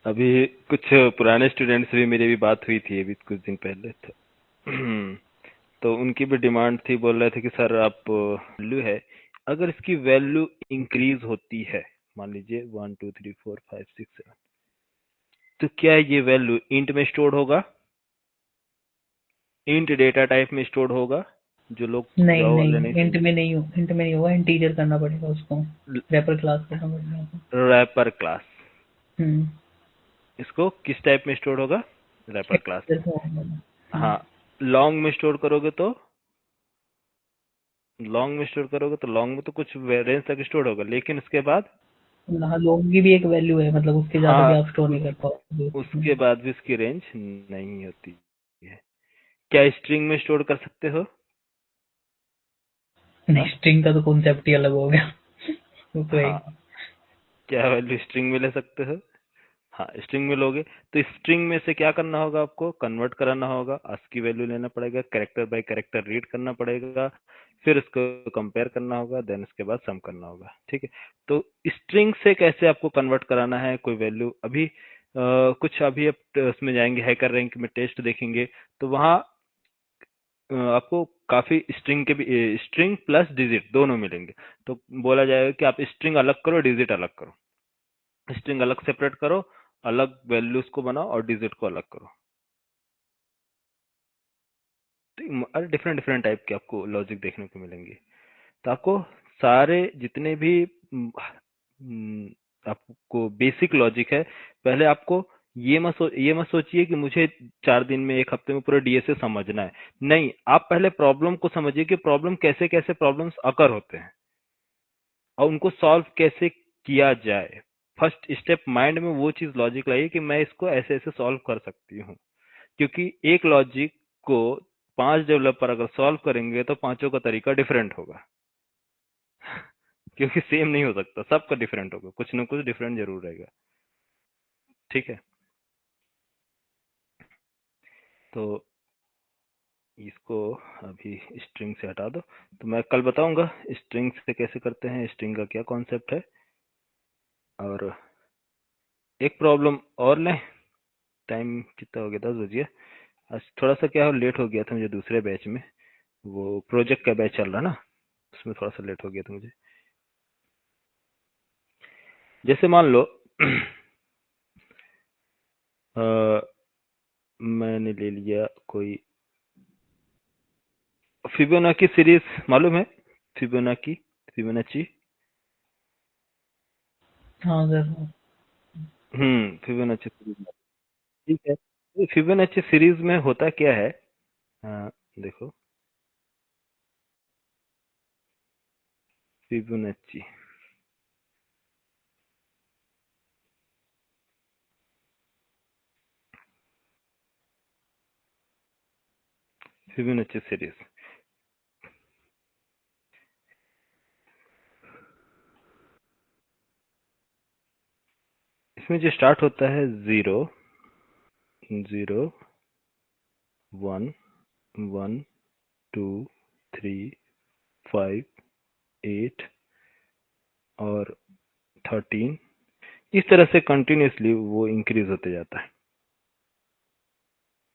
अभी कुछ पुराने स्टूडेंट्स से भी मेरी भी बात हुई थी अभी कुछ दिन पहले, तो उनकी भी डिमांड थी, बोल रहे थे कि सर आप वैल्यू है, अगर इसकी वैल्यू इंक्रीज होती है, मान लीजिए 1 2 3 4 5 6 7, तो क्या ये वैल्यू इंट में स्टोर होगा, इंट डेटा टाइप में स्टोर होगा, जो लोग नहीं जावा वाले नहीं नहीं इंट समझ, में नहीं हो इंट में नहीं होगा इंटीजर करना पड़ेगा उसको रैपर क्लास करना पड़ेगा रैपर क्लास, हम्म इसको किस टाइप में स्टोर होगा, रैपर क्लास में। जैसे होगा हाँ, लॉन्ग में स्टोर करोगे तो, लॉन्ग में स्टोर करोगे तो लॉन्ग में तो कुछ रेंज तक स्टोर होगा, लेकिन उसके बाद, हाँ लोग की भी एक वैल्यू है मतलब उसके ज्यादा भी हाँ, आप स्टोर नहीं उस कर पाओगे उसके बाद भी उसकी रेंज नहीं होती है। क्या स्ट्रिंग में स्टोर कर सकते हो? नहीं हाँ, स्ट्रिंग का तो कॉन्सेप्ट ही अलग हो गया वो तो हाँ, एक क्या वैल्यू स्ट्रिंग में ले सकते हो? हाँ, स्ट्रिंग में लोगे तो स्ट्रिंग में से क्या करना होगा, आपको कन्वर्ट कराना होगा, ASCII वैल्यू लेना पड़ेगा, कैरेक्टर बाय कैरेक्टर रीड करना पड़ेगा, फिर उसको कंपेयर करना होगा, देन उसके बाद सम करना होगा। ठीक है, तो स्ट्रिंग से कैसे आपको कन्वर्ट कराना है कोई वैल्यू, अभी कुछ अभी आप उसमें जाएंगे, हैकर रैंक में टेस्ट देखेंगे, तो वहाँ आपको काफी स्ट्रिंग के भी, स्ट्रिंग प्लस डिजिट दोनों मिलेंगे, तो बोला जाएगा कि आप स्ट्रिंग अलग करो, डिजिट अलग करो, स्ट्रिंग अलग सेपरेट करो, अलग वैल्यूज को बनाओ और डिजिट को अलग करो। तो अरे डिफरेंट डिफरेंट टाइप के आपको लॉजिक देखने को मिलेंगे, तो आपको सारे जितने भी आपको बेसिक लॉजिक है, पहले आपको ये मत सोचिए कि मुझे 4 दिन में 1 हफ्ते में पूरा डीएसए समझना है। नहीं, आप पहले प्रॉब्लम को समझिए कि प्रॉब्लम कैसे कैसे प्रॉब्लम्स अकर होते हैं और उनको सॉल्व कैसे किया जाए। फर्स्ट स्टेप माइंड में वो चीज लॉजिक लाइए कि मैं इसको ऐसे ऐसे सॉल्व कर सकती हूँ, क्योंकि एक लॉजिक को 5 डेवलपर अगर सॉल्व करेंगे तो पांचों का तरीका डिफरेंट होगा। क्योंकि सेम नहीं हो सकता, सबका डिफरेंट होगा, कुछ ना कुछ डिफरेंट जरूर रहेगा। ठीक है, तो इसको अभी स्ट्रिंग से हटा दो, तो मैं कल बताऊंगा स्ट्रिंग से कैसे करते हैं, स्ट्रिंग का क्या कॉन्सेप्ट है। और एक प्रॉब्लम और लें, टाइम कितना हो गया, 10 बज गया। आज थोड़ा सा क्या हो, लेट हो गया था मुझे दूसरे बैच में, वो प्रोजेक्ट का बैच चल रहा ना, उसमें थोड़ा सा लेट हो गया था मुझे। जैसे मान लो अ, मैंने ले लिया कोई फिबोनाची सीरीज, मालूम है फिबोनाची, फिबोनाची? हाँ सर फिबोनाची सीरीज, ठीक है, तो फिबोनाची सीरीज में होता क्या है, देखो, फिबोनाची, फिबोनाची सीरीज। इसमें जो स्टार्ट होता है 0 0 1 1 2 3 5 8 और 13, इस तरह से कंटिन्यूसली वो इंक्रीज होते जाता है।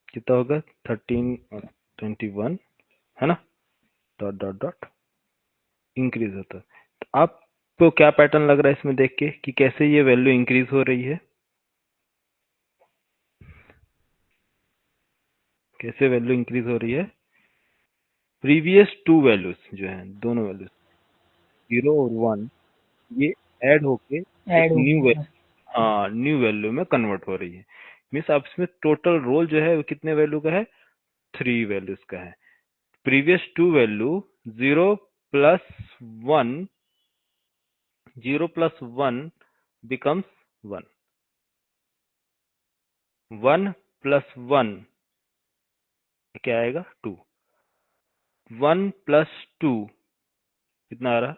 कितना होगा 13 और 21 है ना, डॉट डॉट डॉट इंक्रीज होता है। तो आपको क्या पैटर्न लग रहा है इसमें देख के कि कैसे ये वैल्यू इंक्रीज हो रही है, कैसे वैल्यू इंक्रीज हो रही है? प्रीवियस टू वैल्यूज जो है, दोनों वैल्यूज 0 और 1, ये ऐड होके एक ऐड हो न्यू गया। हाँ न्यू वैल्यू में कन्वर्ट हो रही है। मीन्स आप इसमें टोटल रोल जो है वो कितने वैल्यू का है, 3 वैल्यूज का है। Previous two value 0 plus 1, 0 plus 1 becomes 1, 1 plus 1 क्या आएगा 2, 1 प्लस 2 कितना आ रहा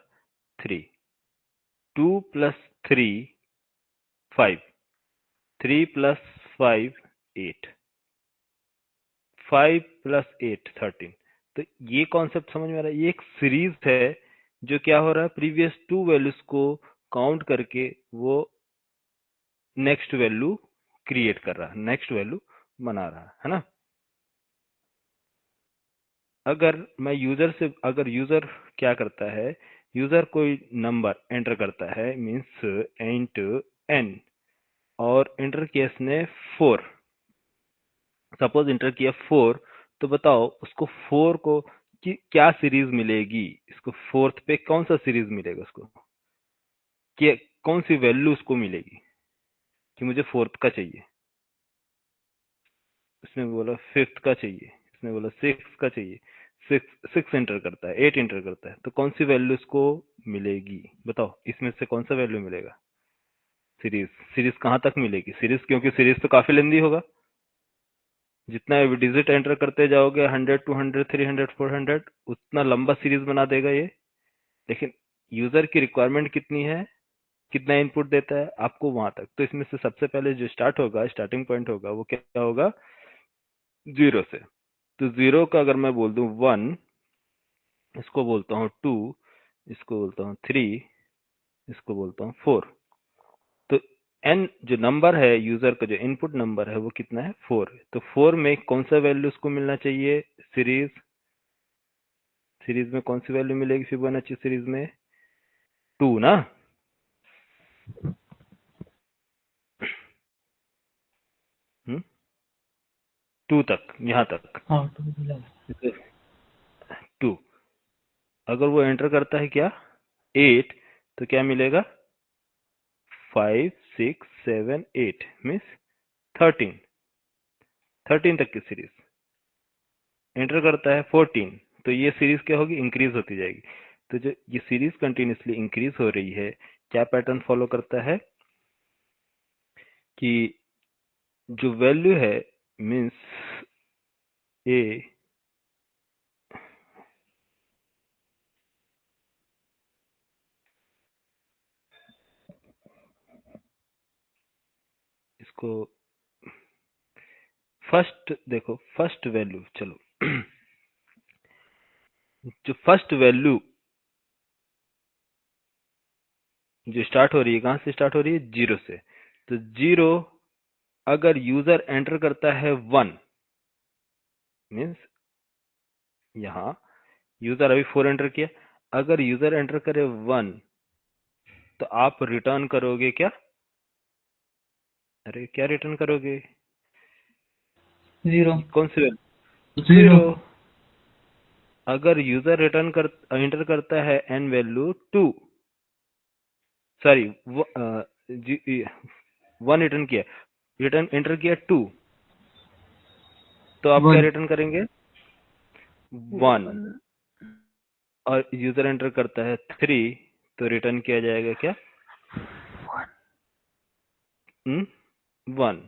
3, 2 प्लस 3 5, 3 प्लस 5 8, 5 प्लस 8 13। तो ये कॉन्सेप्ट समझ में आ रहा है? ये एक सीरीज है जो क्या हो रहा है, प्रीवियस टू वैल्यूज को काउंट करके वो नेक्स्ट वैल्यू क्रिएट कर रहा है, नेक्स्ट वैल्यू बना रहा है ना। अगर मैं यूजर से, अगर यूजर क्या करता है, यूजर कोई नंबर एंटर करता है, मींस इंट n, और एंटर किया इसने 4, सपोज एंटर किया 4, तो बताओ उसको 4 को कि क्या सीरीज मिलेगी, इसको फोर्थ पे कौन सा सीरीज मिलेगा उसको, कि कौन सी वैल्यू उसको मिलेगी कि मुझे फोर्थ का चाहिए। उसने बोला फिफ्थ का चाहिए, इसने बोला सिक्स का चाहिए, सिक्स एंटर करता है, 8 एंटर करता है, तो कौन सी वैल्यू उसको मिलेगी बताओ, इसमें से कौन सा वैल्यू मिलेगा? सीरीज, सीरीज कहाँ तक मिलेगी सीरीज, क्योंकि सीरीज तो काफी लेंदी होगा, जितना डिजिट एंटर करते जाओगे 100 200 300 400 उतना लंबा सीरीज बना देगा ये। लेकिन यूजर की रिक्वायरमेंट कितनी है, कितना इनपुट देता है आपको वहां तक, तो इसमें से सबसे पहले जो स्टार्ट होगा, स्टार्टिंग पॉइंट होगा वो क्या होगा, 0 से। तो 0 का अगर मैं बोल दूं 1, इसको बोलता हूँ 2, इसको बोलता हूँ 3, इसको बोलता हूँ 4, तो n जो नंबर है, यूजर का जो इनपुट नंबर है वो कितना है 4, तो 4 में कौन सा वैल्यू उसको मिलना चाहिए, सीरीज, सीरीज में कौन सी वैल्यू मिलेगी फिबोनाची सीरीज में, 2 ना। हम्म, 2 तक, यहाँ तक हाँ 2 मिला। 2। अगर वो एंटर करता है क्या 8, तो क्या मिलेगा 5 6 7 8, मीन्स 13, 13 तक की सीरीज। एंटर करता है 14, तो ये सीरीज क्या होगी, इंक्रीज होती जाएगी। तो जो ये सीरीज कंटिन्यूसली इंक्रीज हो रही है, क्या पैटर्न फॉलो करता है कि जो वैल्यू है, मीन्स ए, इसको फर्स्ट देखो, फर्स्ट वैल्यू, चलो जो फर्स्ट वैल्यू जो स्टार्ट हो रही है, कहां से स्टार्ट हो रही है, 0 से। तो 0 अगर यूजर एंटर करता है 1, मीन्स यहाँ यूजर अभी 4 एंटर किया, अगर यूजर एंटर करे 1, तो आप रिटर्न करोगे क्या, अरे क्या रिटर्न करोगे, 0 कौन सी वैल्यू, 0 0। अगर यूजर रिटर्न कर एंटर करता है एन वैल्यू 2, सॉरी 1 रिटर्न किया, रिटर्न एंटर किया 2, तो आप क्या 1 रिटर्न करेंगे 1, और यूजर एंटर करता है 3, तो रिटर्न किया जाएगा क्या 1,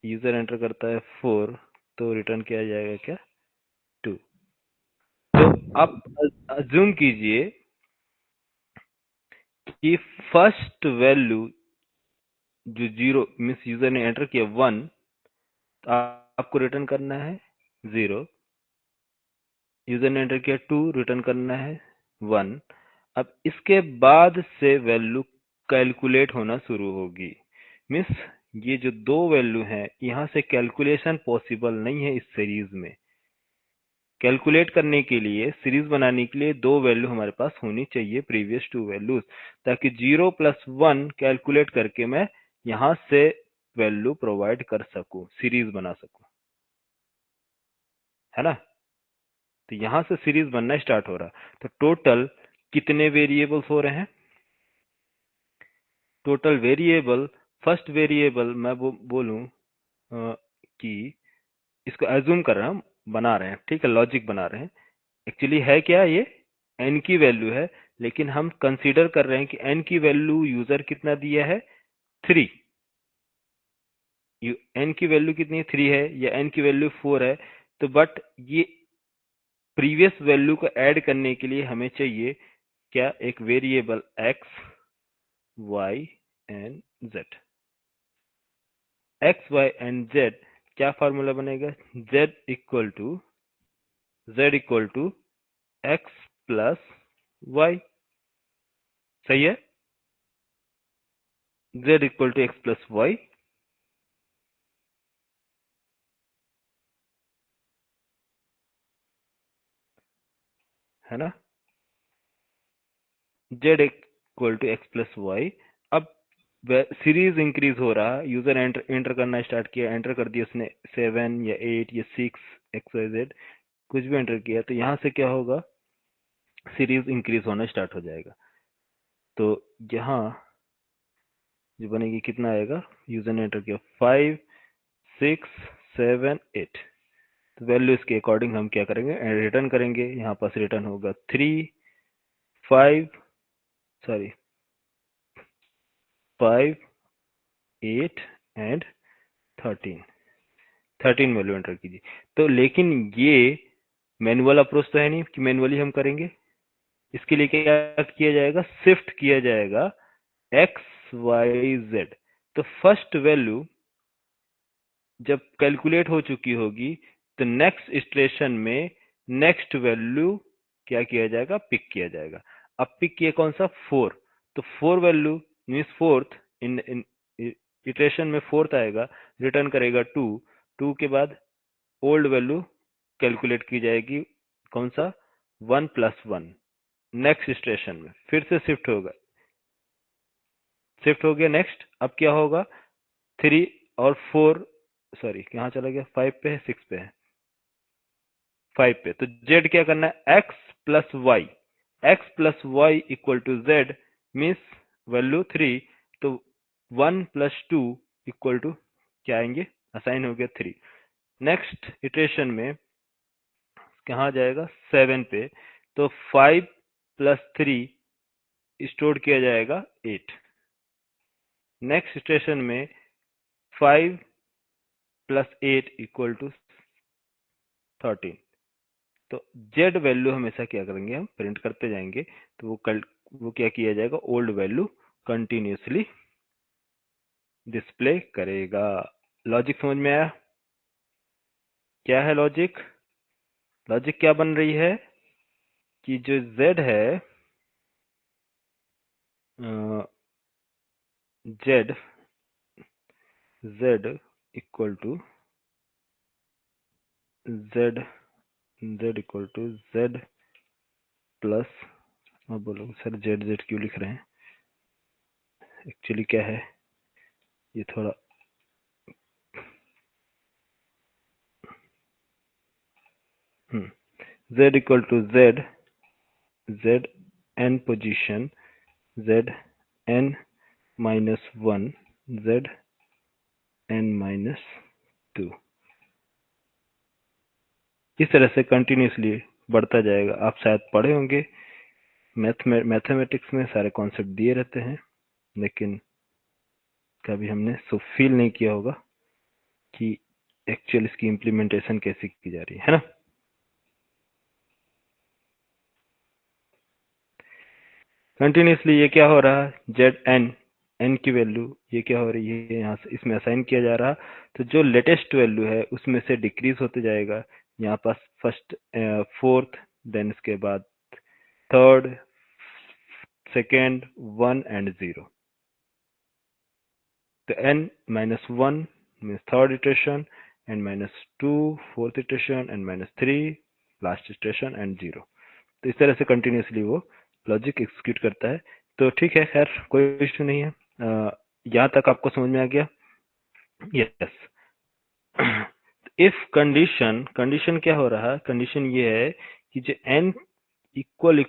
यूजर एंटर करता है 4, तो रिटर्न किया जाएगा क्या तो आप अज्यूम कीजिए कि फर्स्ट वैल्यू जो 0 मीन्स यूजर ने एंटर किया 1, तो आपको रिटर्न करना है 0। यूजर ने एंटर किया 2, रिटर्न करना है 1। अब इसके बाद से वैल्यू कैलकुलेट होना शुरू होगी। मीन्स ये जो दो वैल्यू हैं, यहाँ से कैलकुलेशन पॉसिबल नहीं है इस सीरीज में। कैलकुलेट करने के लिए, सीरीज बनाने के लिए दो वैल्यू हमारे पास होनी चाहिए प्रीवियस टू वैल्यूज, ताकि 0 प्लस 1 कैलकुलेट करके मैं यहां से वैल्यू प्रोवाइड कर सकूं, सीरीज बना सकूं, है ना। तो यहां से सीरीज बनना स्टार्ट हो रहा। तो टोटल कितने वेरिएबल्स हो रहे हैं? टोटल वेरिएबल, फर्स्ट वेरिएबल मैं बोलूं कि इसको एज्यूम कर रहा हूं, बना रहे हैं, ठीक है, लॉजिक बना रहे हैं। एक्चुअली है क्या, ये n की वैल्यू है, लेकिन हम कंसीडर कर रहे हैं कि n की वैल्यू यूजर कितना दिया है, 3। n की वैल्यू कितनी है, 3 है, या n की वैल्यू 4 है। तो बट ये प्रीवियस वैल्यू को ऐड करने के लिए हमें चाहिए क्या, एक variable x, y and z। x, y and z क्या फार्मूला बनेगा, z equal to x plus y। सही है, z equal to x plus y। है ना, z equal to x plus y. अब सीरीज इंक्रीज हो रहा है, यूजर एंटर करना स्टार्ट किया, एंटर कर दिया उसने 7 या 8 या 6 एक्स वाई जेड, कुछ भी एंटर किया, तो यहाँ से क्या होगा, सीरीज इंक्रीज होना स्टार्ट हो जाएगा। तो यहाँ जो बनेगी कितना आएगा, यूजर ने एंटर किया 5 6 7 8, तो वैल्यू इसके अकॉर्डिंग हम क्या करेंगे, रिटर्न करेंगे। यहाँ पास रिटर्न होगा 3 5 सॉरी 5 8 एंड 13 वैल्यू एंटर कीजिए। तो लेकिन ये मैनुअल अप्रोच तो है नहीं कि मैनुअली हम करेंगे। इसके लिए क्या किया जाएगा, शिफ्ट किया जाएगा एक्स वाई जेड। तो फर्स्ट वैल्यू जब कैलकुलेट हो चुकी होगी, तो नेक्स्ट इटरेशन में नेक्स्ट वैल्यू क्या किया जाएगा, पिक किया जाएगा। अब पिक किया कौन सा, 4। तो 4 वैल्यू मीन्स फोर्थ, इन इटरेशन में फोर्थ आएगा, रिटर्न करेगा 2। 2 के बाद ओल्ड वैल्यू कैलकुलेट की जाएगी, कौन सा, 1 प्लस 1। नेक्स्ट स्टेशन में फिर से शिफ्ट होगा, शिफ्ट हो गया नेक्स्ट। अब क्या होगा, 3 और 4 सॉरी यहाँ चला गया, 5 पे है, 6 पे है, 5 पे। तो जेड क्या करना है, x plus y, x plus y equal to z means value 3। तो 1 प्लस 2 इक्वल टू क्या आएंगे, असाइन हो गया 3। नेक्स्ट इटरेशन में कहाँ जाएगा, 7 पे। तो 5 प्लस 3 स्टोर किया जाएगा 8। नेक्स्ट स्टेशन में 5 प्लस 8 इक्वल टू 13। तो जेड वैल्यू हमेशा क्या करेंगे, हम प्रिंट करते जाएंगे। तो वो क्या किया जाएगा, ओल्ड वैल्यू कंटिन्यूसली डिस्प्ले करेगा। लॉजिक समझ में आया, क्या है लॉजिक? लॉजिक क्या बन रही है कि जो z है, z z equal to z z equal to z plus, अब बोलो सर जेड जेड क्यों लिख रहे हैं, एक्चुअली क्या है, ये थोड़ा z equal to z z n position z n minus 1 z n minus 2, इस तरह से कंटिन्यूसली बढ़ता जाएगा। आप शायद पढ़े होंगे, मैथमेटिक्स में सारे कॉन्सेप्ट दिए रहते हैं, लेकिन कभी हमने सो फील नहीं किया होगा कि एक्चुअल इसकी इम्प्लीमेंटेशन कैसे की जा रही है ना। कंटिन्यूसली ये क्या हो रहा है, जेड एन, एन की वैल्यू ये क्या हो रही है, यहाँ से इसमें असाइन किया जा रहा, तो जो लेटेस्ट वैल्यू है उसमें से डिक्रीज होते जाएगा। यहाँ पास फर्स्ट, फोर्थ, देन इसके बाद थर्ड, सेकेंड, 1 एंड 0। तो n -1 means third iteration, and -2 fourth iteration, and -3 last iteration, and 0। तो इस तरह से कंटिन्यूसली वो लॉजिक एग्जीक्यूट करता है। तो ठीक है, खैर कोई इश्यू नहीं है। यहाँ तक आपको समझ में आ गया? यस। इफ कंडीशन, कंडीशन क्या हो रहा है, कंडीशन ये है कि जो n इक्वल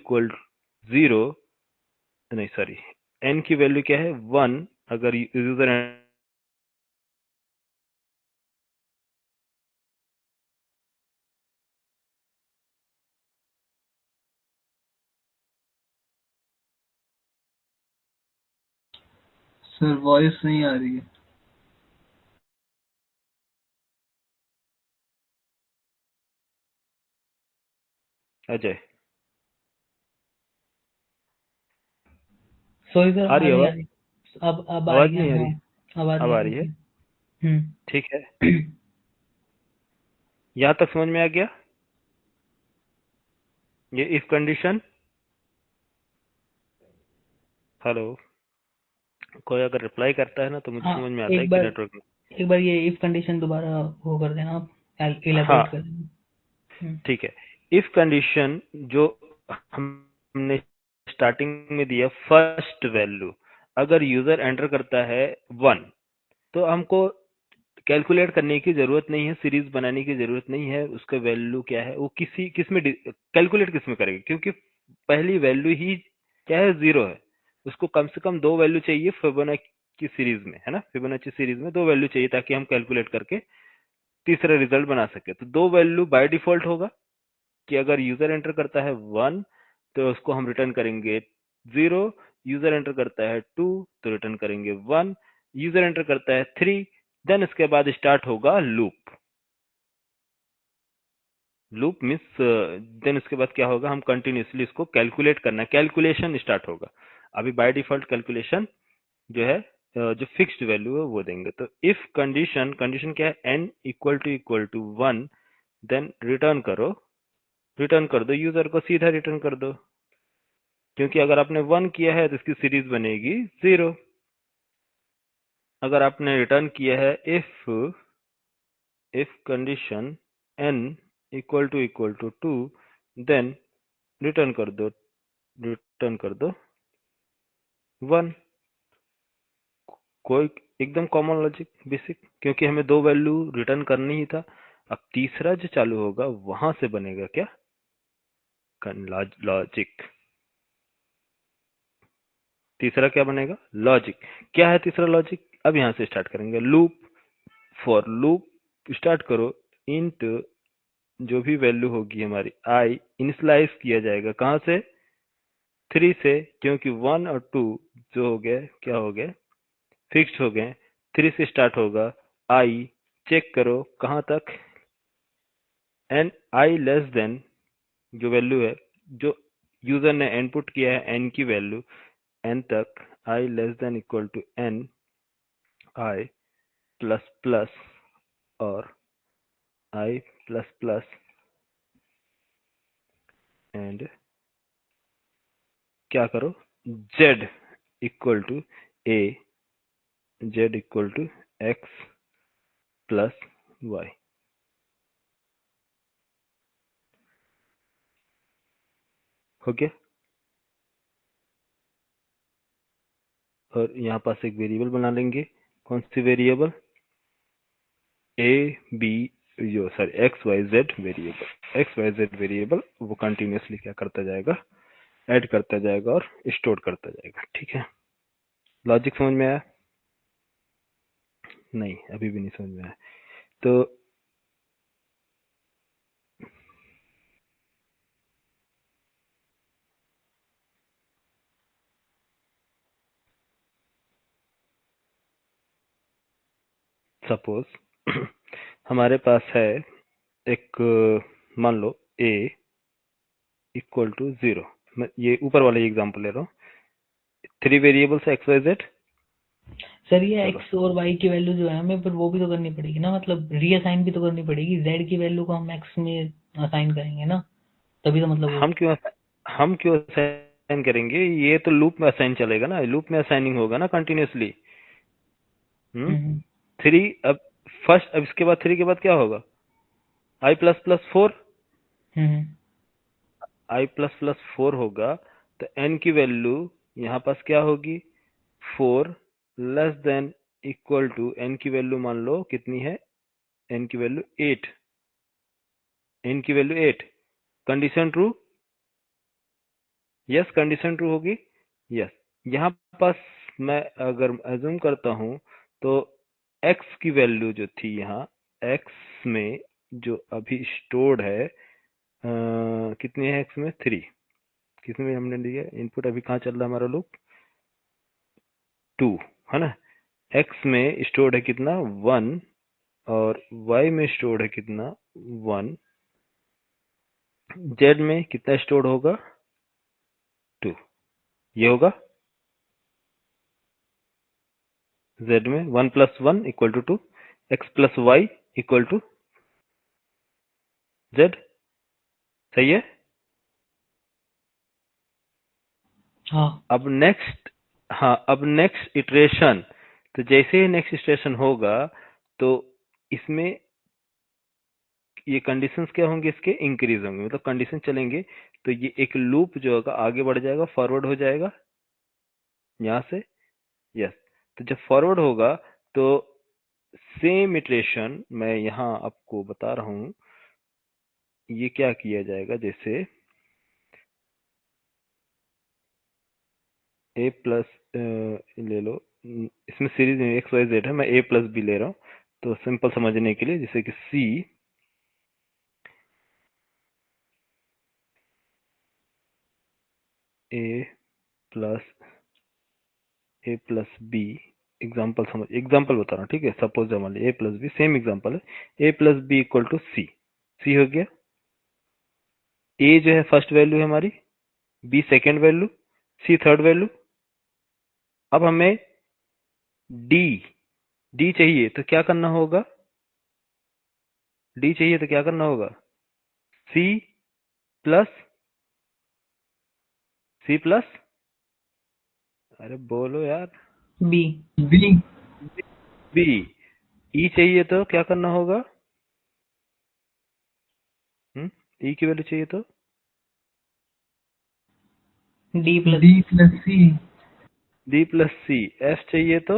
0, नहीं सॉरी, n की वैल्यू क्या है 1, अगर यूजर सर वॉइस नहीं आ रही है। अजय सॉरी सर, आ रही है आ आवाज? रही। अब आ आवाज रही है, नहीं आ हाँ। रही? अब आ रही अब है, आ आ रही है? रही है। ठीक है, यहाँ तक समझ में आ गया ये इफ कंडीशन? हेलो, कोई अगर रिप्लाई करता है ना तो मुझे हाँ, समझ में आता है कि नेटवर्क में। एक बार ये इफ कंडीशन दोबारा वो कर देना आप, हाँ इलेबोरेट कर देना। ठीक है। इफ कंडीशन जो हमने स्टार्टिंग में दिया, फर्स्ट वैल्यू अगर यूजर एंटर करता है 1, तो हमको कैलकुलेट करने की जरूरत नहीं है, सीरीज बनाने की जरूरत नहीं है, उसका वैल्यू क्या है वो किस में कैलकुलेट किस में करेगा, क्योंकि पहली वैल्यू ही क्या है, 0 है। उसको कम से कम 2 वैल्यू चाहिए फिबोनाची सीरीज में, है ना, फिबोनाची सीरीज में 2 वैल्यू चाहिए ताकि हम कैलकुलेट करके तीसरा रिजल्ट बना सके। तो 2 वैल्यू बाय डिफॉल्ट होगा कि अगर यूजर एंटर करता है 1 तो उसको हम रिटर्न करेंगे 0, यूजर एंटर करता है 2 तो रिटर्न करेंगे 1, यूजर एंटर करता है 3, देन इसके बाद स्टार्ट होगा लूप। लूप मीन्स देन इसके बाद क्या होगा, हम कंटिन्यूसली इसको कैलकुलेट करना है, कैलकुलेशन स्टार्ट होगा। अभी बाय डिफॉल्ट कैलकुलेशन जो है जो फिक्स्ड वैल्यू है वो देंगे। तो इफ कंडीशन, कंडीशन क्या है, n equal to 1, then return करो, रिटर्न कर दो, यूजर को सीधा रिटर्न कर दो, क्योंकि अगर आपने 1 किया है तो इसकी सीरीज बनेगी 0। अगर आपने रिटर्न किया है if condition n equal to 2, then return कर दो, रिटर्न कर दो 1। कोई एकदम कॉमन लॉजिक, बेसिक, क्योंकि हमें 2 वैल्यू रिटर्न करनी ही था। अब तीसरा जो चालू होगा वहां से बनेगा क्या, लॉजिक। तीसरा क्या बनेगा, लॉजिक। क्या है तीसरा लॉजिक, अब यहां से स्टार्ट करेंगे लूप। फॉर लूप स्टार्ट करो, इंट जो भी वैल्यू होगी हमारी आई इनिशियलाइज किया जाएगा कहां से, 3 से, क्योंकि 1 और 2 जो हो गए क्या हो गए, फिक्स्ड हो गए। 3 से स्टार्ट होगा, आई चेक करो कहां तक, एन आई लेस देन जो वैल्यू है जो यूजर ने इनपुट किया है एन की वैल्यू, एन तक, I less than equal to N, I plus plus और आई प्लस प्लस एंड क्या करो, z equal to A, z equal to x plus Y. हो गया। और यहाँ पास एक वेरिएबल बना लेंगे, कौन सी वेरिएबल, ए बी, जो sorry x y z variable, x y z variable वो कंटिन्यूसली क्या करता जाएगा, ऐड करता जाएगा और स्टोर करता जाएगा। ठीक है, लॉजिक समझ में आया? नहीं, अभी भी नहीं समझ में आया। तो सपोज हमारे पास है एक, मान लो a इक्वल टू 0, मैं ये ऊपर वाला एग्जांपल ले रहा हूँ, 3 variables x y z. Sir ये चलो एक्स और वाई की वैल्यू जो है हमें फिर वो भी तो करनी पड़ेगी ना, मतलब रीअसाइन भी तो करनी पड़ेगी। जेड की वैल्यू को हम एक्स में असाइन करेंगे ना, तभी तो मतलब वो। हम क्यों असाइन करेंगे? ये तो लूप में असाइन चलेगा ना, लूप में असाइनिंग होगा ना कंटिन्यूअसली। हम्म 3 अब फर्स्ट, अब इसके बाद 3 के बाद क्या होगा? आई प्लस प्लस 4, हम्म आई प्लस प्लस 4 होगा। तो एन की वैल्यू यहाँ पास क्या होगी? 4 less than equal to n की वैल्यू मान लो कितनी है? एन की वैल्यू 8, एन की value 8। Condition true? Yes, condition true होगी। यस, यहाँ पास मैं अगर एज्यूम करता हूँ तो x की वैल्यू जो थी यहाँ, x में जो अभी स्टोर्ड है कितनी है x में? 3। किसमें हमने लिया इनपुट? अभी कहाँ चल रहा है हमारा लूप? 2, है ना। x में स्टोर्ड है कितना? 1। और y में स्टोर्ड है कितना? 1। z में कितना स्टोर्ड होगा? 2। ये होगा z में 1 plus 1 equal to 2, x plus y equal to z। सही है। हाँ अब नेक्स्ट इटरेशन, तो जैसे ही नेक्स्ट इटरेशन होगा तो इसमें ये कंडीशंस क्या होंगे? इसके इंक्रीज होंगे, मतलब कंडीशन चलेंगे। तो ये एक लूप जो होगा आगे बढ़ जाएगा, फॉरवर्ड हो जाएगा यहाँ से। यस, तो जब फॉरवर्ड होगा तो सेम इटरेशन मैं यहाँ आपको बता रहा हूँ, ये क्या किया जाएगा? जैसे ए प्लस ले लो, इसमें सीरीज में एक्स वाई जेड है, मैं ए प्लस बी ले रहा हूँ तो सिंपल समझने के लिए, जैसे कि सी ए प्लस बी। एग्जाम्पल समझ, एग्जाम्पल बता रहा हूँ, ठीक है। सपोज मान लीजिए ए प्लस बी, सेम एग्जाम्पल है। ए प्लस बी इक्वल टू सी। सी हो गया। ए जो है फर्स्ट वैल्यू है हमारी, बी सेकेंड वैल्यू, सी थर्ड वैल्यू। अब हमें डी डी चाहिए तो क्या करना होगा? डी चाहिए तो क्या करना होगा? सी प्लस अरे बोलो यार। बी। B B. ई चाहिए तो क्या करना होगा? ई की वैल्यू चाहिए तो D plus D plus C D plus C. F चाहिए तो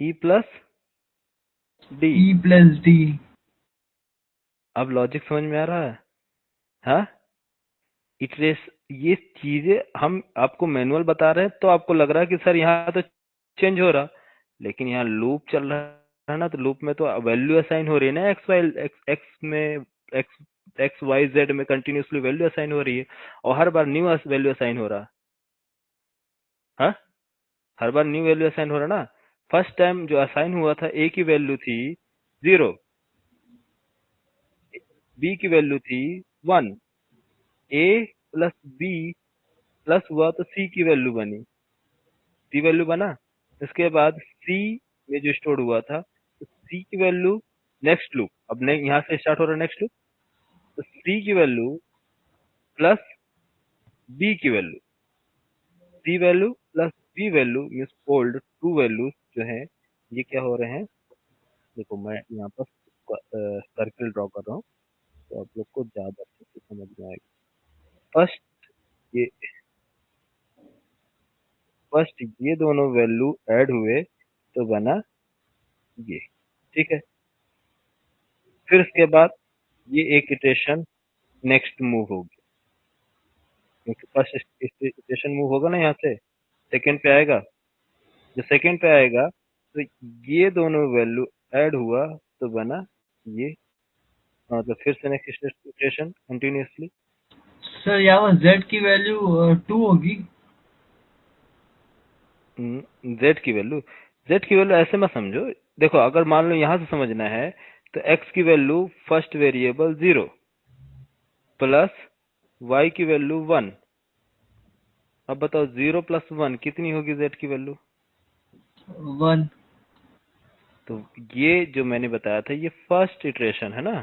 E plus D. E plus D. अब लॉजिक समझ में आ रहा है? हाँ, इटरेस ये चीजें हम आपको मैनुअल बता रहे हैं तो आपको लग रहा है कि सर यहाँ तो चेंज हो रहा, लेकिन यहाँ लूप चल रहा है ना, तो लूप में तो वैल्यू असाइन हो रही है ना, एक्स वाई एक्स एक्स में, एक्स एक्स वाई जेड में कंटिन्यूसली वैल्यू असाइन हो रही है, और हर बार न्यू वैल्यू असाइन हो रहा है। हाँ, हर बार न्यू वैल्यू असाइन हो रहा ना। फर्स्ट टाइम जो असाइन हुआ था, ए की वैल्यू थी 0, बी की वैल्यू थी 1, ए प्लस बी प्लस हुआ तो सी की वैल्यू बनी, सी वैल्यू बना। इसके बाद सी में जो स्टोर हुआ था, तो सी की वैल्यू, नेक्स्ट लूप, अब यहाँ से स्टार्ट हो रहा है नेक्स्ट लूप, तो सी की वैल्यू प्लस बी की value, C value plus B value means old two values जो है ये क्या हो रहे हैं? देखो मैं यहाँ पर सर्किल ड्रॉ कर रहा हूँ तो आप लोग को ज्यादा अच्छे से समझ में आएगा। फर्स्ट ये फर्स्ट ये दोनों वैल्यू ऐड हुए तो बना ये, ठीक है। फिर उसके बाद ये एक इटरेशन नेक्स्ट मूव होगी, क्योंकि फर्स्ट इटरेशन मूव होगा ना यहाँ से, सेकंड पे आएगा। जो सेकंड पे आएगा तो ये दोनों वैल्यू ऐड हुआ तो बना ये, मतलब फिर से नेक्स्ट इटरेशन कंटिन्यूअसली। सर यहाँ जेड की वैल्यू 2 होगी। जेड की वैल्यू ऐसे मत समझो। देखो अगर मान लो यहाँ से समझना है तो एक्स की value first variable 0 plus y की वैल्यू 1 अब बताओ 0+1 कितनी होगी z की वैल्यू? 1। तो ये जो मैंने बताया था ये फर्स्ट इटरेशन है ना,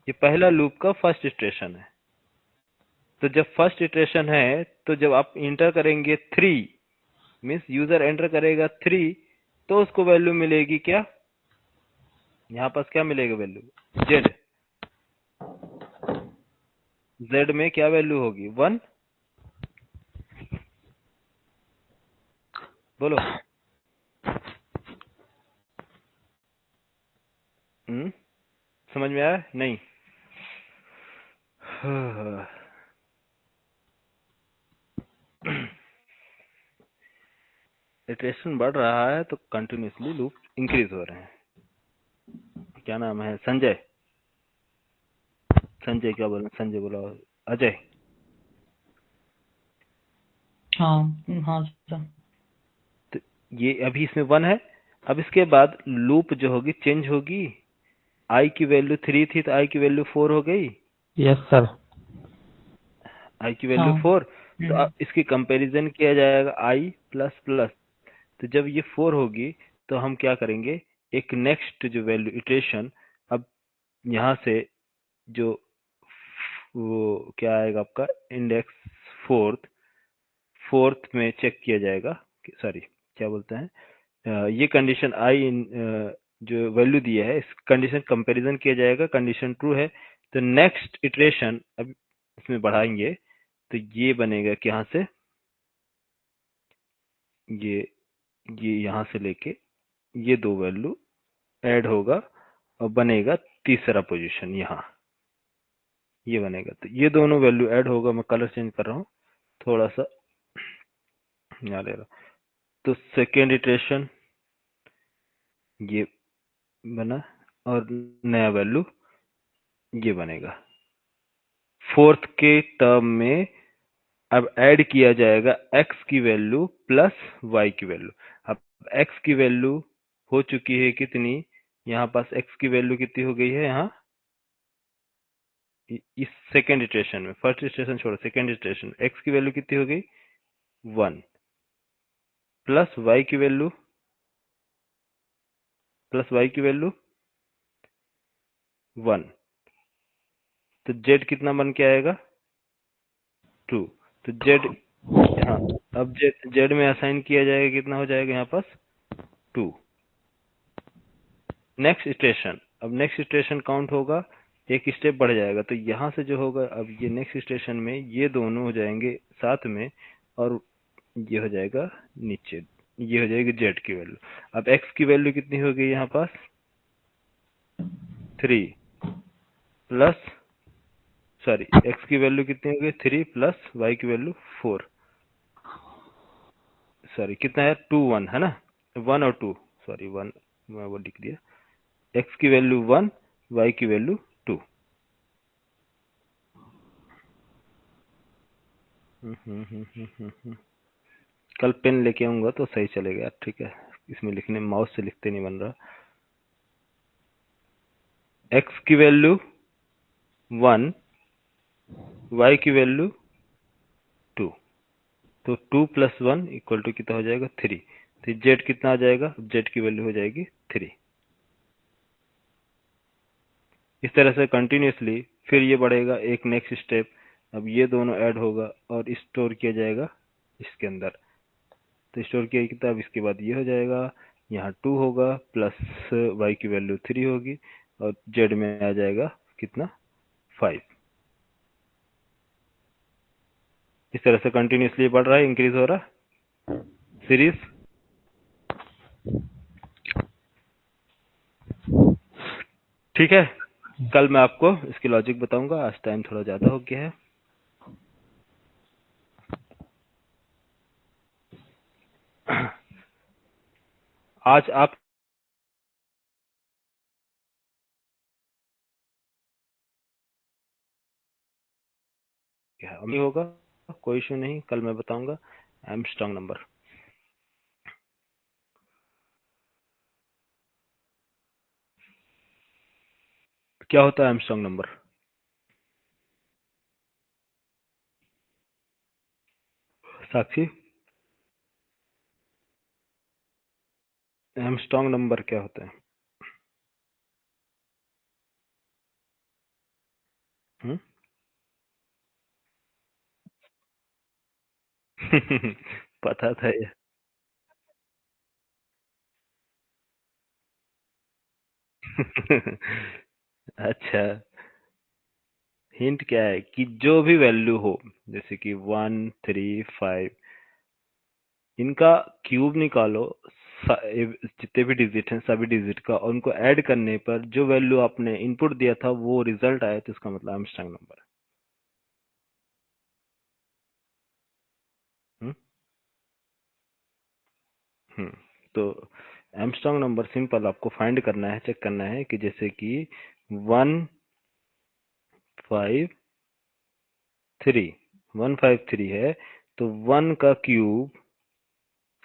ये पहला लूप का फर्स्ट इटरेशन है। तो जब फर्स्ट इटरेशन है तो जब आप इंटर करेंगे 3 मीन्स यूजर एंटर करेगा 3 तो उसको वैल्यू मिलेगी क्या, यहाँ पास क्या मिलेगा वैल्यू? z। z में क्या वैल्यू होगी? 1। बोलो। समझ में आया? नहीं। इटरेशन बढ़ रहा है तो कंटिन्यूसली लूप इंक्रीज हो रहे हैं। क्या नाम है? संजय। संजय क्या बोला? संजय बोला। अजय। हाँ हाँ सर। तो ये अभी इसमें 1 है। अब इसके बाद लूप जो होगी चेंज होगी। आई की वैल्यू 3 थी तो आई की वैल्यू 4 हो गई। Yes sir. आई की वैल्यू हाँ 4। तो अब इसकी कंपैरिजन किया जाएगा आई प्लस प्लस। तो जब ये 4 होगी तो हम क्या करेंगे, एक नेक्स्ट जो वैल्यू इटरेशन, अब यहाँ से जो वो क्या आएगा आपका इंडेक्स फोर्थ में चेक किया जाएगा, सॉरी क्या बोलते हैं, ये कंडीशन आई जो वैल्यू दिया है इस कंडीशन कंपैरिजन किया जाएगा, कंडीशन ट्रू है तो नेक्स्ट इटरेशन अब इसमें बढ़ाएंगे तो ये बनेगा कि यहाँ से ये यहाँ से लेके ये दो वैल्यू ऐड होगा और बनेगा तीसरा पोजीशन, यहाँ ये बनेगा। तो ये दोनों वैल्यू ऐड होगा, मैं कलर चेंज कर रहा हूँ थोड़ा सा, यहाँ ले रहा। तो सेकेंड इटरेशन ये बना और नया वैल्यू ये बनेगा। फोर्थ के टर्म में अब ऐड किया जाएगा x की वैल्यू प्लस y की वैल्यू। अब x की वैल्यू हो चुकी है कितनी, यहाँ पास x की वैल्यू कितनी हो गई है, यहाँ इस सेकेंड इटरेशन में, फर्स्ट इटरेशन छोड़ो सेकेंड इटरेशन, x की वैल्यू कितनी हो गई 1 प्लस y की वैल्यू 1। तो z कितना बन के आएगा 2। तो z, हाँ अब z में असाइन किया जाएगा, कितना हो जाएगा यहाँ पास 2। नेक्स्ट स्टेशन, अब नेक्स्ट स्टेशन काउंट होगा, एक स्टेप बढ़ जाएगा तो यहाँ से जो होगा, अब ये नेक्स्ट स्टेशन में ये दोनों हो जाएंगे साथ में और ये हो जाएगा नीचे, ये हो जाएगी z की वैल्यू। अब x की वैल्यू कितनी हो गई यहाँ पास 3 प्लस, सॉरी x की वैल्यू कितनी हो गई 3 प्लस y की वैल्यू 4, सॉरी कितना है 2 1 है ना, 1 और 2, सॉरी 1 मैं वो लिख दिया, x की वैल्यू 1 y की वैल्यू 2। कल पेन लेके आऊंगा तो सही चलेगा यार, ठीक है, इसमें लिखने माउस से लिखते नहीं बन रहा। x की वैल्यू 1 y की वैल्यू 2, तो 2 प्लस 1 इक्वल टू कितना हो जाएगा 3। तो z कितना आ जाएगा, z की वैल्यू हो जाएगी 3। इस तरह से कंटिन्यूसली फिर ये बढ़ेगा एक नेक्स्ट स्टेप, अब ये दोनों ऐड होगा और स्टोर किया जाएगा इसके अंदर। तो स्टोर किया कितना, अब इसके बाद ये हो जाएगा, यहाँ 2 होगा प्लस y की वैल्यू 3 होगी और z में आ जाएगा कितना 5। इस तरह से कंटिन्यूसली बढ़ रहा है, इंक्रीज हो रहा सीरीज। ठीक है, कल मैं आपको इसकी लॉजिक बताऊंगा, आज टाइम थोड़ा ज्यादा हो गया है। आज आप क्या अमी होगा, कोई इशू नहीं, कल मैं बताऊंगा आर्मस्ट्रांग नंबर। क्या होता है आर्मस्ट्रांग नंबर? साक्षी, आर्मस्ट्रांग नंबर क्या होता है? हम्म? पता था ये। अच्छा, हिंट क्या है कि जो भी वैल्यू हो, जैसे कि 1, 3, 5, इनका क्यूब निकालो, जितने भी डिजिट हैं सभी डिजिट का, और उनको ऐड करने पर जो वैल्यू आपने इनपुट दिया था वो रिजल्ट आया, तो इसका मतलब आर्मस्ट्रांग नंबर है। हम्म तो आर्मस्ट्रांग नंबर सिंपल आपको फाइंड करना है, चेक करना है कि जैसे कि 153 153 है, तो 1 का क्यूब,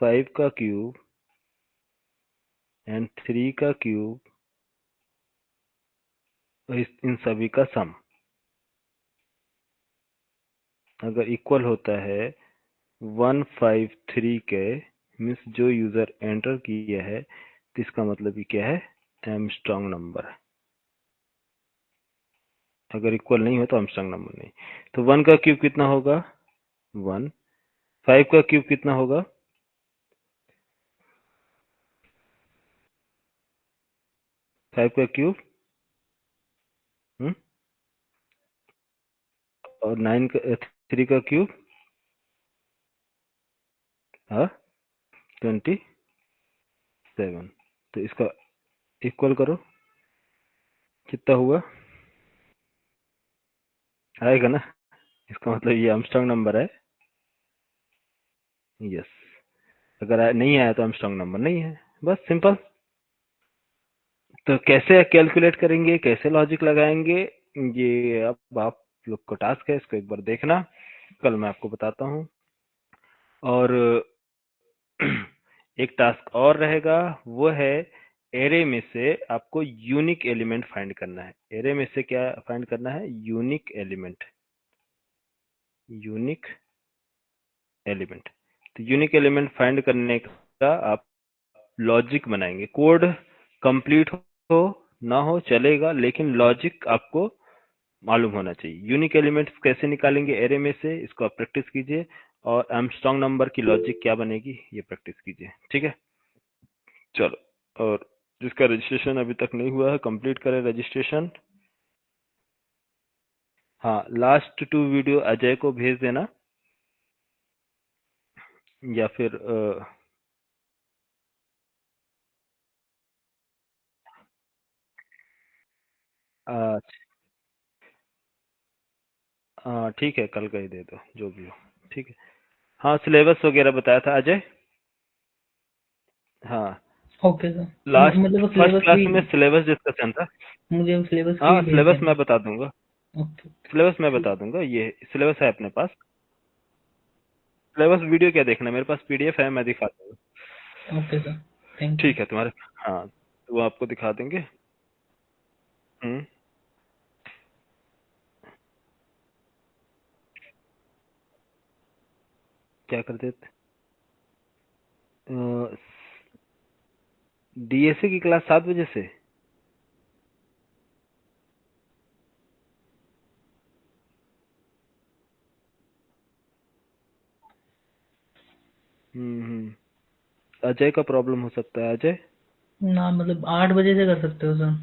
5 का क्यूब एंड 3 का क्यूब, इन सभी का सम अगर इक्वल होता है 153 के, मीन्स जो यूजर एंटर किया है, तो इसका मतलब ये क्या है? आर्मस्ट्रांग नंबर है। अगर इक्वल नहीं हो तो आर्मस्ट्रांग नंबर नहीं। तो 1 का क्यूब कितना होगा? 1। 5 का क्यूब कितना होगा? 5 का क्यूब, हम्म, और 9 का 3 का क्यूब, हाँ, 27। तो इसका इक्वल करो, कितना हुआ? आएगा ना? इसका मतलब ये आर्मस्ट्रांग नंबर है। यस, अगर नहीं आया तो आर्मस्ट्रांग नंबर नहीं है, बस सिंपल। तो कैसे कैलकुलेट करेंगे, कैसे लॉजिक लगाएंगे, ये अब आप लोग को टास्क है, इसको एक बार देखना, कल मैं आपको बताता हूँ। और एक टास्क और रहेगा, वो है एरे में से आपको यूनिक एलिमेंट फाइंड करना है। एरे में से क्या फाइंड करना है? Unique element. यूनिक एलिमेंट, तो यूनिक एलिमेंट फाइंड करने का आप लॉजिक बनाएंगे। कोड कंप्लीट हो ना हो चलेगा, लेकिन लॉजिक आपको मालूम होना चाहिए। यूनिक एलिमेंट्स कैसे निकालेंगे एरे में से, इसको आप प्रैक्टिस कीजिए, और आर्मस्ट्रांग नंबर की लॉजिक क्या बनेगी ये प्रैक्टिस कीजिए, ठीक है? चलो, और जिसका रजिस्ट्रेशन अभी तक नहीं हुआ है कंप्लीट करें रजिस्ट्रेशन। हाँ, लास्ट 2 वीडियो अजय को भेज देना, या फिर ठीक है, कल का ही दे दो जो भी हो, ठीक है। हाँ, सिलेबस वगैरह बताया था अजय। हाँ, ओके सर। लास्ट मतलब वो फर्स्ट सिलेबस क्लास भी, में सिलेबस डिस्कशन था। मुझे सिलेबस की हाँ, भी भेज सिलेबस देना। मैं बता दूंगा। ओके ओके, सिलेबस मैं ठीक। बता दूंगा, ये सिलेबस है अपने पास। सिलेबस वीडियो क्या देखना, मेरे पास पीडीएफ है, मैं दिखा दूंगा। Okay sir, thank you. ठीक है तुम्हारे, हाँ, तो वो आपको दिखा देंगे। हम्म क्या करते थे? डीएसए की क्लास 7 बजे से। अजय का प्रॉब्लम हो सकता है, अजय। ना मतलब 8 बजे से कर सकते हो सर,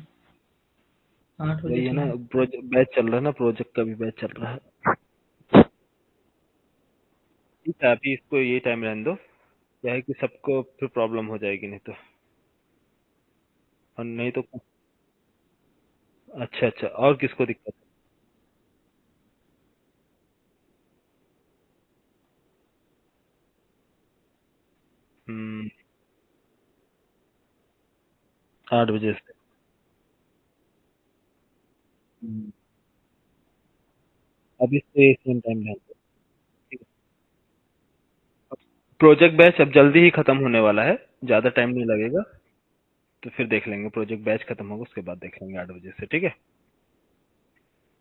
8 बजे वही है ठीक ना, है। प्रोजेक्ट बैच चल रहा है ना, प्रोजेक्ट का भी बैच चल रहा है। ठीक है, अभी इसको ये टाइम रहने दो, क्या है कि सबको फिर प्रॉब्लम हो जाएगी नहीं तो। और नहीं तो, अच्छा अच्छा, और किसको दिक्कत है? हम्म 8 बजे से। हम्म, अभी से सेम टाइम रहने दो, ठीक है। प्रोजेक्ट बैच अब जल्दी ही खत्म होने वाला है, ज्यादा टाइम नहीं लगेगा। तो फिर देख लेंगे, प्रोजेक्ट बैच खत्म होगा उसके बाद देख लेंगे 8 बजे से, ठीक है।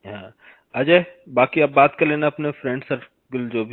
हाँ, अजय, बाकी अब बात कर लेना अपने फ्रेंड सर्कल जो भी